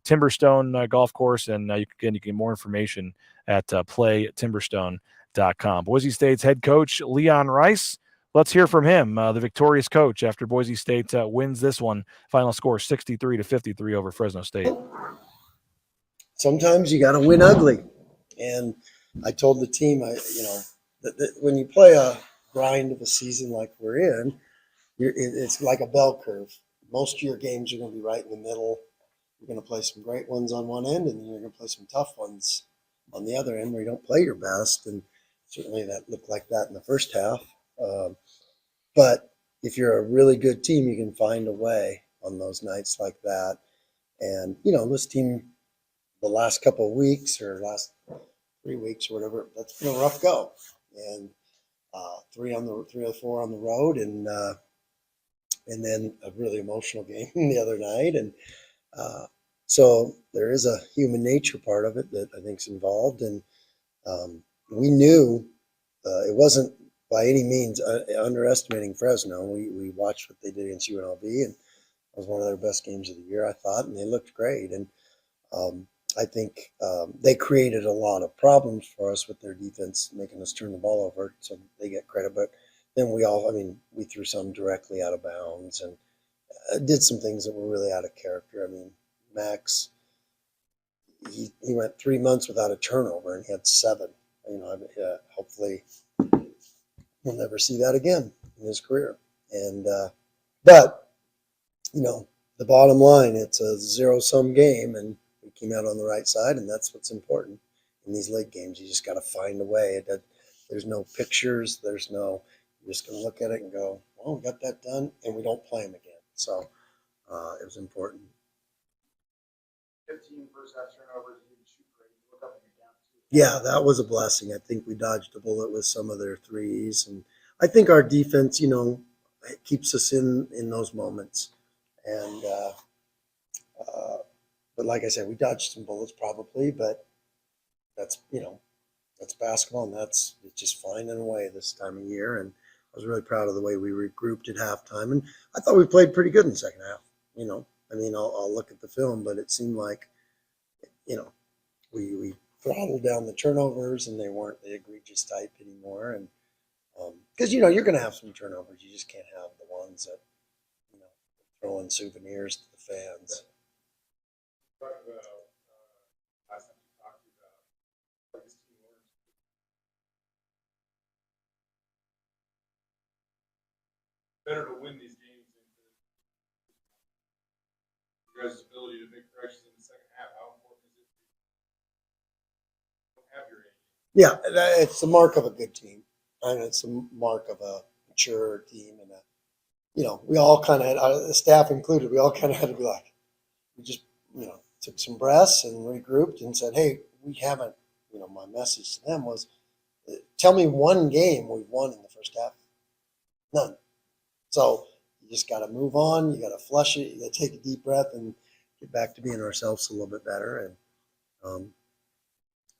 Timberstone Golf Course, and you can get more information at playtimberstone.com. Boise State's head coach Leon Rice. Let's hear from him, the victorious coach, after Boise State wins this one. Final score 63-53 over Fresno State. Sometimes you got to win ugly, and I told the team, that when you play a grind of a season like we're in, it's like a bell curve. Most of your games are going to be right in the middle. You're going to play some great ones on one end, and then you're going to play some tough ones on the other end where you don't play your best, and certainly that looked like that in the first half. But if you're a really good team, you can find a way on those nights like that. And, this team, the last couple of weeks or last 3 weeks or whatever, that's been a rough go. And 3 or 4 on the road, and then a really emotional game the other night. And so there is a human nature part of it that I think is involved. And we knew it wasn't by any means underestimating Fresno. We watched what they did against UNLV, and it was one of their best games of the year, I thought, and they looked great. And I think they created a lot of problems for us with their defense, making us turn the ball over, so they get credit. But then we threw some directly out of bounds and did some things that were really out of character. Max, he went 3 months without a turnover, and he had 7. Hopefully we'll never see that again in his career. And but the bottom line, it's a zero-sum game, and we came out on the right side, and that's what's important in these late games. You just got to find a way. There's no pictures. You're just going to look at it and go, well, we got that done, and we don't play them again. So it was important. 15 first half turnovers, you didn't shoot great. You look up and you're down 2. Yeah, that was a blessing. I think we dodged a bullet with some of their threes, and I think our defense, keeps us in those moments. And but like I said, we dodged some bullets probably, but that's basketball, and it's just finding a way this time of year. And I was really proud of the way we regrouped at halftime, and I thought we played pretty good in the second half. I'll look at the film, but it seemed like, we throttled down the turnovers, and they weren't the egregious type anymore. And because you're going to have some turnovers, you just can't have the ones that throwing souvenirs to the fans. Talk about last time you talked about what this team learns. Better to win these games than your guys' ability to make corrections in the second half. How important is it to have your A? Yeah, it's the mark of a good team. It's the mark of a mature team, and we all kind of, the staff included, we all kind of had to be like, we just, took some breaths and regrouped and said, hey, we haven't, my message to them was, tell me one game we've won in the first half. None. So you just got to move on. You got to flush it. You got to take a deep breath and get back to being ourselves a little bit better. And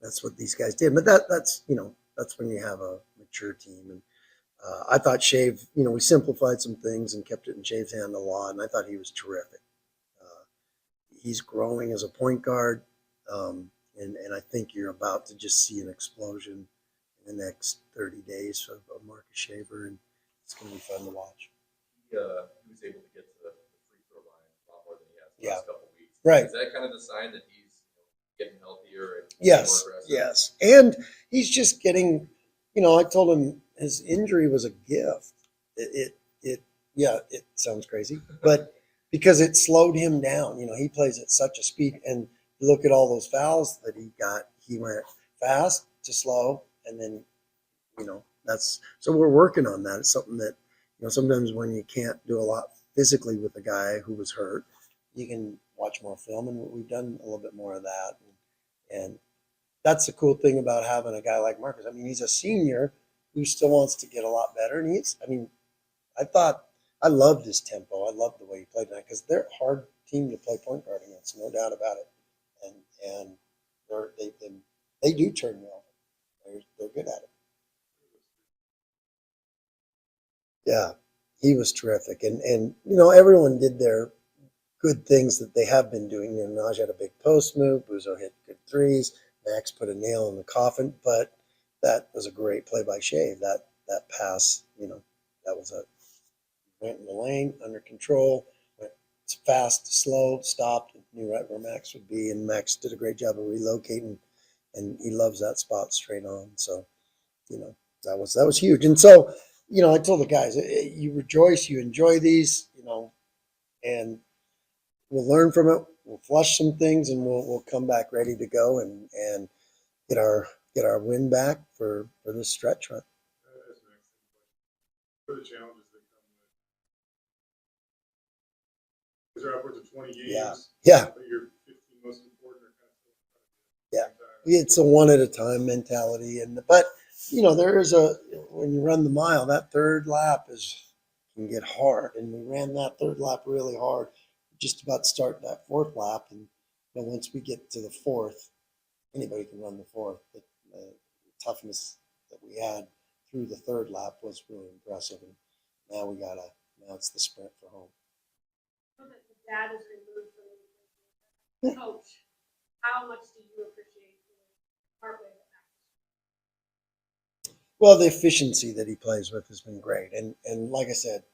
that's what these guys did. But that's that's when you have a mature team. And I thought Shave, we simplified some things and kept it in Shave's hand a lot, and I thought he was terrific. He's growing as a point guard, and I think you're about to just see an explosion in the next 30 days of Marcus Shaver, and it's going to be fun to watch. He was able to get to the free throw line a lot more than he has the last couple of weeks. Right. Is that kind of the sign that he's getting healthier and Yes, more aggressive? yes. And he's just getting, I told him his injury was a gift. It sounds crazy, but because it slowed him down. He plays at such a speed, and you look at all those fouls that he got. He went fast to slow, and then, so we're working on that. It's something that, sometimes when you can't do a lot physically with a guy who was hurt, you can watch more film, and we've done a little bit more of that. And that's the cool thing about having a guy like Marcus. I mean, he's a senior who still wants to get a lot better. And I loved his tempo. I loved the way he played tonight, because they're a hard team to play point guard against, no doubt about it. And they do turn you over. They're good at it. Yeah, he was terrific. And everyone did their good things that they have been doing. Naj had a big post move. Buzo hit good threes. Max put a nail in the coffin. But that was a great play by Shave. That pass, that was went in the lane, under control, went fast, slow, stopped, knew right where Max would be. And Max did a great job of relocating, and he loves that spot straight on. So, that was huge. And so, I told the guys, you rejoice, you enjoy these, and we'll learn from it. We'll flush some things, and we'll come back ready to go and get our win back for this stretch run. For the challenges that come with, is there upwards of 20 games? Yeah. But your 15 most important are kind of. Yeah, it's a one at a time mentality, but there is when you run the mile, that third lap can get hard, and we ran that third lap really hard. Just about to start that fourth lap, and once we get to the fourth, anybody can run the fourth. But the toughness that we had through the third lap was really impressive, and now it's the sprint for home. So that the dad is removed from the coach. How much do you appreciate the part with it? Well, the efficiency that he plays with has been great, and like I said,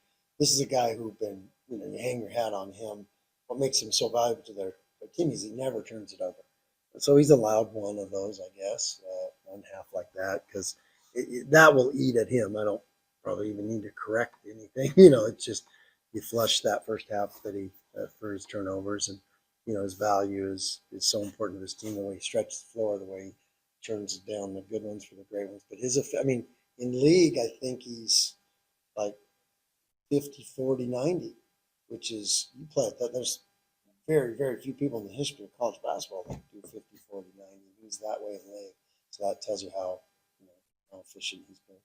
this is a guy who's been, you hang your hat on him. What makes him so valuable to their team is he never turns it over. So he's allowed one of those, I guess, one half like that, because that will eat at him. I don't probably even need to correct anything. It's just you flush that first half that he for his turnovers, and his value is so important to his team. The way he stretches the floor, the way he turns down the good ones for the great ones. But in league, I think he's like 50, 40, 90, which is, you play at that. There's very, very few people in the history of college basketball that do 50, 40, 90. He's that way in league. So that tells you how efficient he's been.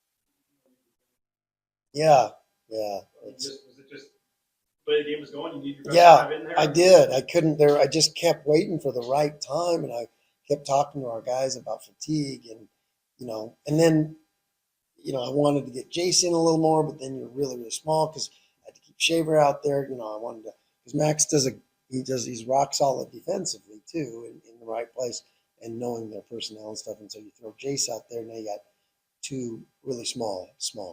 Yeah. Was it just the way the game was going? You need your best Yeah, drive in there? I did. I couldn't there. I just kept waiting for the right time, and I kept talking to our guys about fatigue, and and then I wanted to get Jason a little more, but then you're really, really small, because I had to keep Shaver out there. I wanted to, because Max he's rock solid defensively too, in the right place, and knowing their personnel and stuff. And so you throw Jace out there, now you got two really small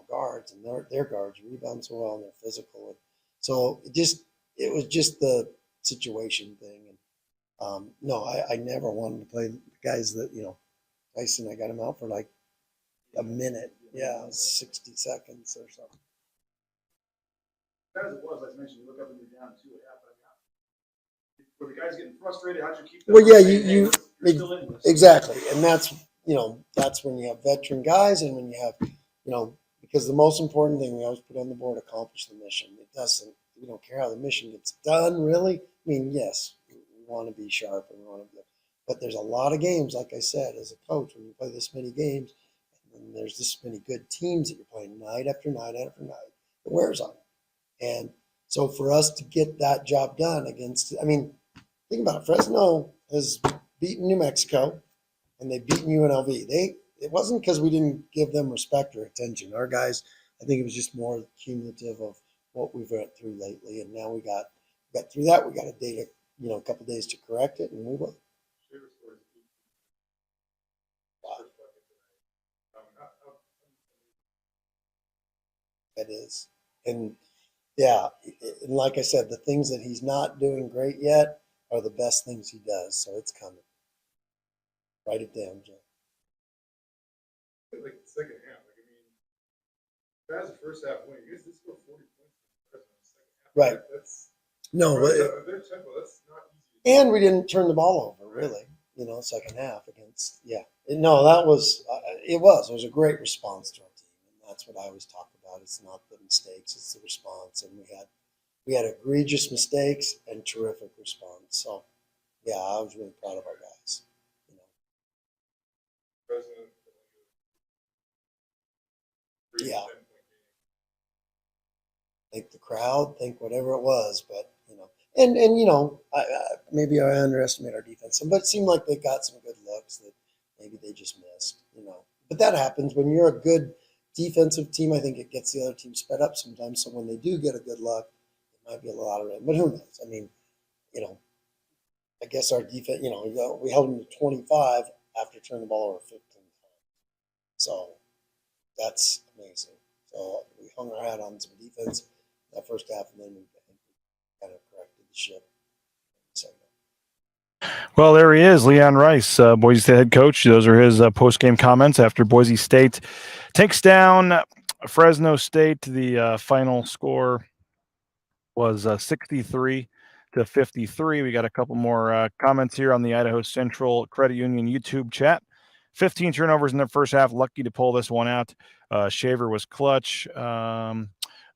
guards, and their guards rebound so well, and they're physical. And so it was just the situation thing. And no, I never wanted to play the guys that, Tyson, I got him out for like a minute. Yeah, 60 seconds or something. As it was, as I mentioned, you look up and you're down 2 at half. Were the guys getting frustrated? How'd you keep them? Well, yeah, you're still in this. Exactly. And that's when you have veteran guys, and when you have, because the most important thing we always put on the board, accomplish the mission. We don't care how the mission gets done, really. Yes, we want to be sharp, and but there's a lot of games, like I said, as a coach, when you play this many games, and there's this many good teams that you're playing night after night after night, it wears on you. And so for us to get that job done against, think about it, Fresno has beaten New Mexico, and they beat UNLV. It wasn't because we didn't give them respect or attention. Our guys, I think it was just more cumulative of what we've went through lately, and now we got through that. We got a couple days to correct it, and we will. That is, and yeah, and like I said, the things that he's not doing great yet are the best things he does. So it's coming. Write it down, Joe. Like the second half, like I mean, that's the first half win. You guys did score 40 points in the second half. Right. That's their tempo. That's not easy. And we didn't turn the ball over really. Second half against No, that was it was a great response to our team, and that's what I always talk about. It's not the mistakes, it's the response, and we had egregious mistakes and terrific response. So yeah, I was really proud of our guys. Yeah. Think the crowd, think whatever it was, but and maybe I underestimate our defense, but it seemed like they got some good looks that maybe they just missed, But that happens when you're a good defensive team. I think it gets the other team sped up sometimes. So when they do get a good look, it might be a lot of rain, but who knows? I mean, I guess our defense, we held them to 25 after turning the ball over 15 times. So that's amazing. So we hung our hat on some defense that first half, and then we kind of corrected the ship. Well, there he is, Leon Rice, Boise State head coach. Those are his post-game comments after Boise State takes down Fresno State. The final score was 63-53. We got a couple more comments here on the Idaho Central Credit Union YouTube chat. 15 turnovers in the first half. Lucky to pull this one out. Shaver was clutch.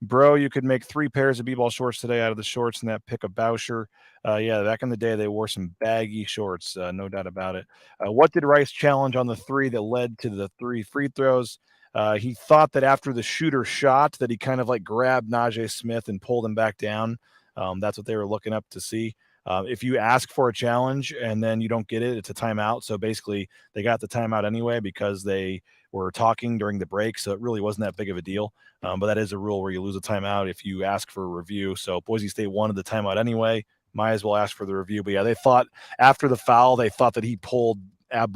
Bro, you could make 3 pairs of b-ball shorts today out of the shorts in that pick of Boucher. Yeah, back in the day, they wore some baggy shorts, no doubt about it. What did Rice challenge on the 3 that led to the 3 free throws? He thought that after the shooter shot that he kind of like grabbed Najee Smith and pulled him back down. That's what they were looking up to see. If you ask for a challenge and then you don't get it, it's a timeout. So basically, they got the timeout anyway because they were talking during the break. So it really wasn't that big of a deal. But that is a rule where you lose a timeout if you ask for a review. So Boise State wanted the timeout anyway. Might as well ask for the review. But yeah, they thought after the foul, they thought that he pulled I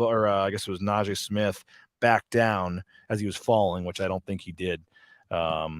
guess it was Najee Smith back down as he was falling, which I don't think he did. It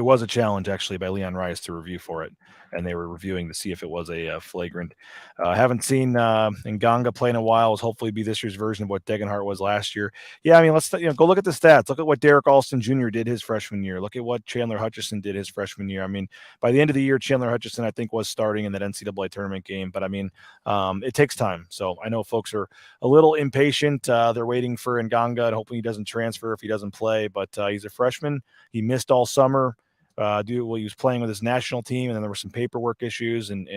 was a challenge actually by Leon Rice to review for it, and they were reviewing to see if it was a flagrant. Haven't seen Nganga play in a while. Will hopefully be this year's version of what Degenhart was last year. Yeah, I mean, let's go look at the stats. Look at what Derek Alston Jr. did his freshman year. Look at what Chandler Hutchison did his freshman year. I mean, by the end of the year, Chandler Hutchison I think was starting in that NCAA tournament game. But I mean, it takes time. So I know folks are a little impatient. They're waiting for Nganga and hoping he doesn't transfer if he doesn't play. But he's a freshman. He missed all summer. He was playing with his national team, and then there were some paperwork issues and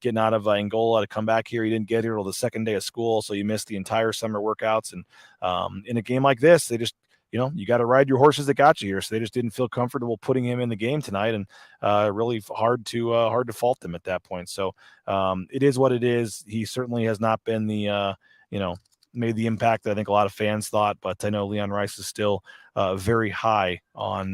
getting out of Angola to come back here. He didn't get here till the second day of school, so you missed the entire summer workouts. And in a game like this, they just, you got to ride your horses that got you here. So they just didn't feel comfortable putting him in the game tonight, and really hard to fault them at that point. So it is what it is. He certainly has not been the made the impact that I think a lot of fans thought, but I know Leon Rice is still very high on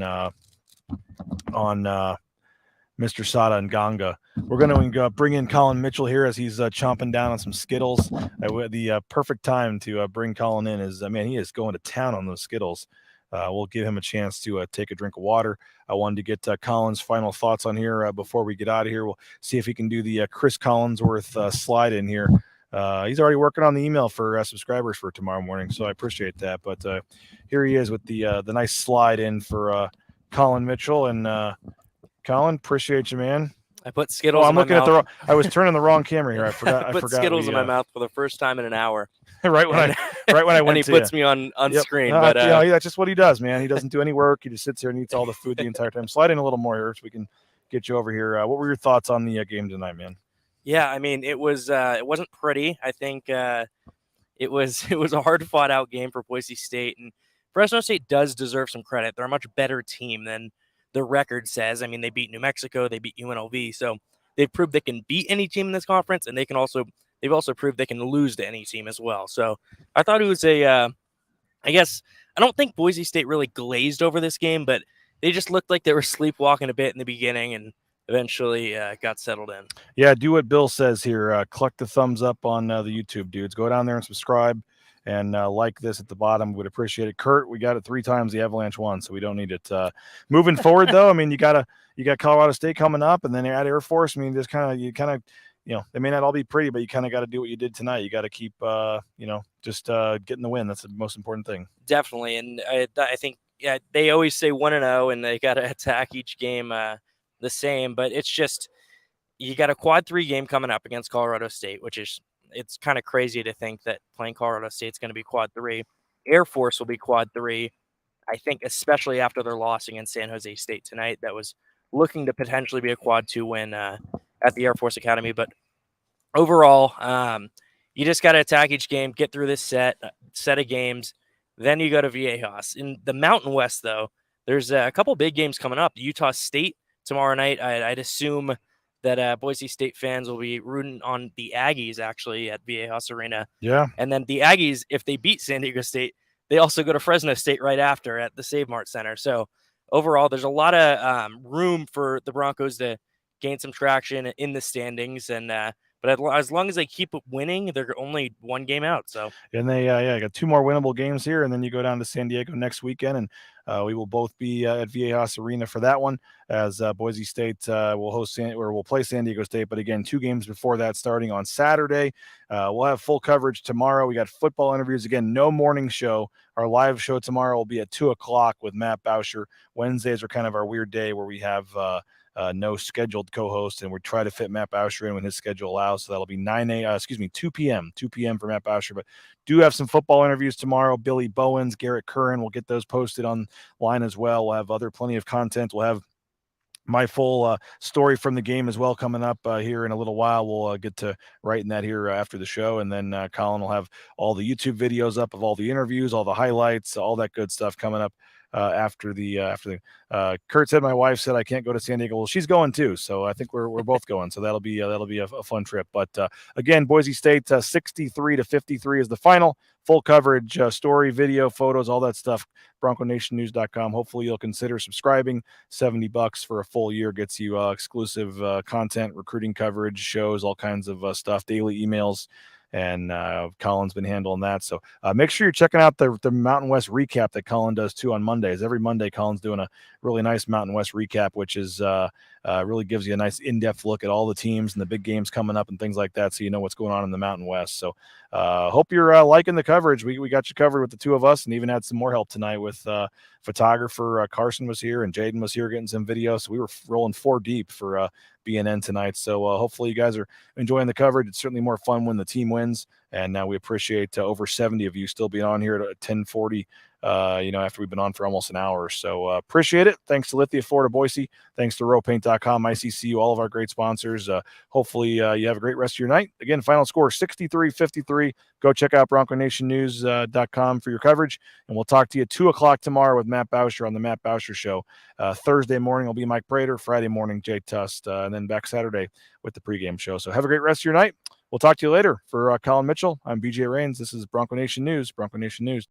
Mr. Sada and Nganga. We're going to bring in Colin Mitchell here as he's chomping down on some Skittles. The perfect time to bring Colin in is, he is going to town on those Skittles. We'll give him a chance to take a drink of water. I wanted to get Colin's final thoughts on here before we get out of here. We'll see if he can do the Chris Collinsworth slide in here. He's already working on the email for subscribers for tomorrow morning, so I appreciate that. But here he is with the nice slide in for Colin Mitchell. And Colin, appreciate you, man. I put Skittles. I'm in my looking mouth. at I was turning the wrong camera here. I forgot. I put Skittles in my mouth for the first time in an hour. right when I went. And he puts me on yep. screen. No, but that's just what he does, man. He doesn't do any work. He just sits here and eats all the food the entire time. Slide in a little more here so we can get you over here. What were your thoughts on the game tonight, man? Yeah, it wasn't pretty. I think it was a hard fought out game for Boise State, and Fresno State does deserve some credit. They're a much better team than the record says. They beat New Mexico, they beat UNLV, so they've proved they can beat any team in this conference, and they can also they've also proved they can lose to any team as well. So I thought it was I guess I don't think Boise State really glazed over this game, but they just looked like they were sleepwalking a bit in the beginning and eventually got settled in. Yeah, do what Bill says here. Collect the thumbs up on the YouTube, dudes. Go down there and subscribe and like this at the bottom. Would appreciate it. Kurt, we got it 3 times. The Avalanche won, so we don't need it. Moving forward, though, I mean, you got Colorado State coming up, and then you're at Air Force. I mean, just they may not all be pretty, but you kind of got to do what you did tonight. You got to keep, just getting the win. That's the most important thing. Definitely, and I think they always say 1-0, and they got to attack each game the same. But it's just you got a quad 3 game coming up against Colorado State, which is it's kind of crazy to think that playing Colorado State's going to be quad 3. Air Force will be quad 3. I think especially after their loss against San Jose State tonight, that was looking to potentially be a quad 2 win at the Air Force Academy. But overall, you just got to attack each game, get through this set of games. Then you go to Viejas. In the Mountain West, though, there's a couple big games coming up. Utah State tomorrow night. I'd assume that Boise State fans will be rooting on the Aggies, actually, at Viejas Arena. Yeah. And then the Aggies, if they beat San Diego State, they also go to Fresno State right after at the Save Mart Center. So overall, there's a lot of room for the Broncos to gain some traction in the standings. And but as long as they keep winning, they're only 1 game out. So and they got 2 more winnable games here, and then you go down to San Diego next weekend, and we will both be at Viejas Arena for that one, as Boise State will play San Diego State. But again, 2 games before that, starting on Saturday. We'll have full coverage tomorrow. We got football interviews again. No morning show. Our live show tomorrow will be at 2:00 with Matt Bauscher. Wednesdays are kind of our weird day where we have no scheduled co-host, and we try to fit Matt Bauscher in when his schedule allows. So that'll be 2 p.m. for Matt Bauscher. But do have some football interviews tomorrow. Billy Bowens, Garrett Curran. We'll get those posted online as well. We'll have plenty of content. We'll have my full story from the game as well coming up here in a little while. We'll get to writing that here after the show, and then Colin will have all the YouTube videos up of all the interviews, all the highlights, all that good stuff coming up after the Kurt said my wife said I can't go to San Diego. Well, she's going too, so I think we're both going. So that'll be a fun trip. But again, Boise State 63-53 is the final. Full coverage, story, video, photos, all that stuff. BroncoNationNews.com. Hopefully you'll consider subscribing. $70 for a full year gets you exclusive content, recruiting coverage, shows, all kinds of stuff, daily emails. And Colin's been handling that. So make sure you're checking out the Mountain West recap that Colin does too on Mondays. Every Monday, Colin's doing a really nice Mountain West recap, which is really gives you a nice in-depth look at all the teams and the big games coming up and things like that, so you know what's going on in the Mountain West. So hope you're liking the coverage. We got you covered with the 2 of us, and even had some more help tonight with photographer Carson was here, and Jaden was here getting some videos. So we were rolling 4 deep for BNN tonight. So hopefully you guys are enjoying the coverage. It's certainly more fun when the team wins, and we appreciate over 70 of you still being on here at 10:40. After we've been on for almost an hour. So appreciate it. Thanks to Lithia, Florida, Boise. Thanks to RowPaint.com, ICCU, all of our great sponsors. Hopefully you have a great rest of your night. Again, final score 63-53. Go check out BroncoNationNews.com for your coverage. And we'll talk to you 2:00 tomorrow with Matt Bauscher on the Matt Bauscher Show. Thursday morning will be Mike Prater. Friday morning, Jay Tust. And then back Saturday with the pregame show. So have a great rest of your night. We'll talk to you later. For Colin Mitchell, I'm BJ Rains. This is Bronco Nation News. Bronco Nation News.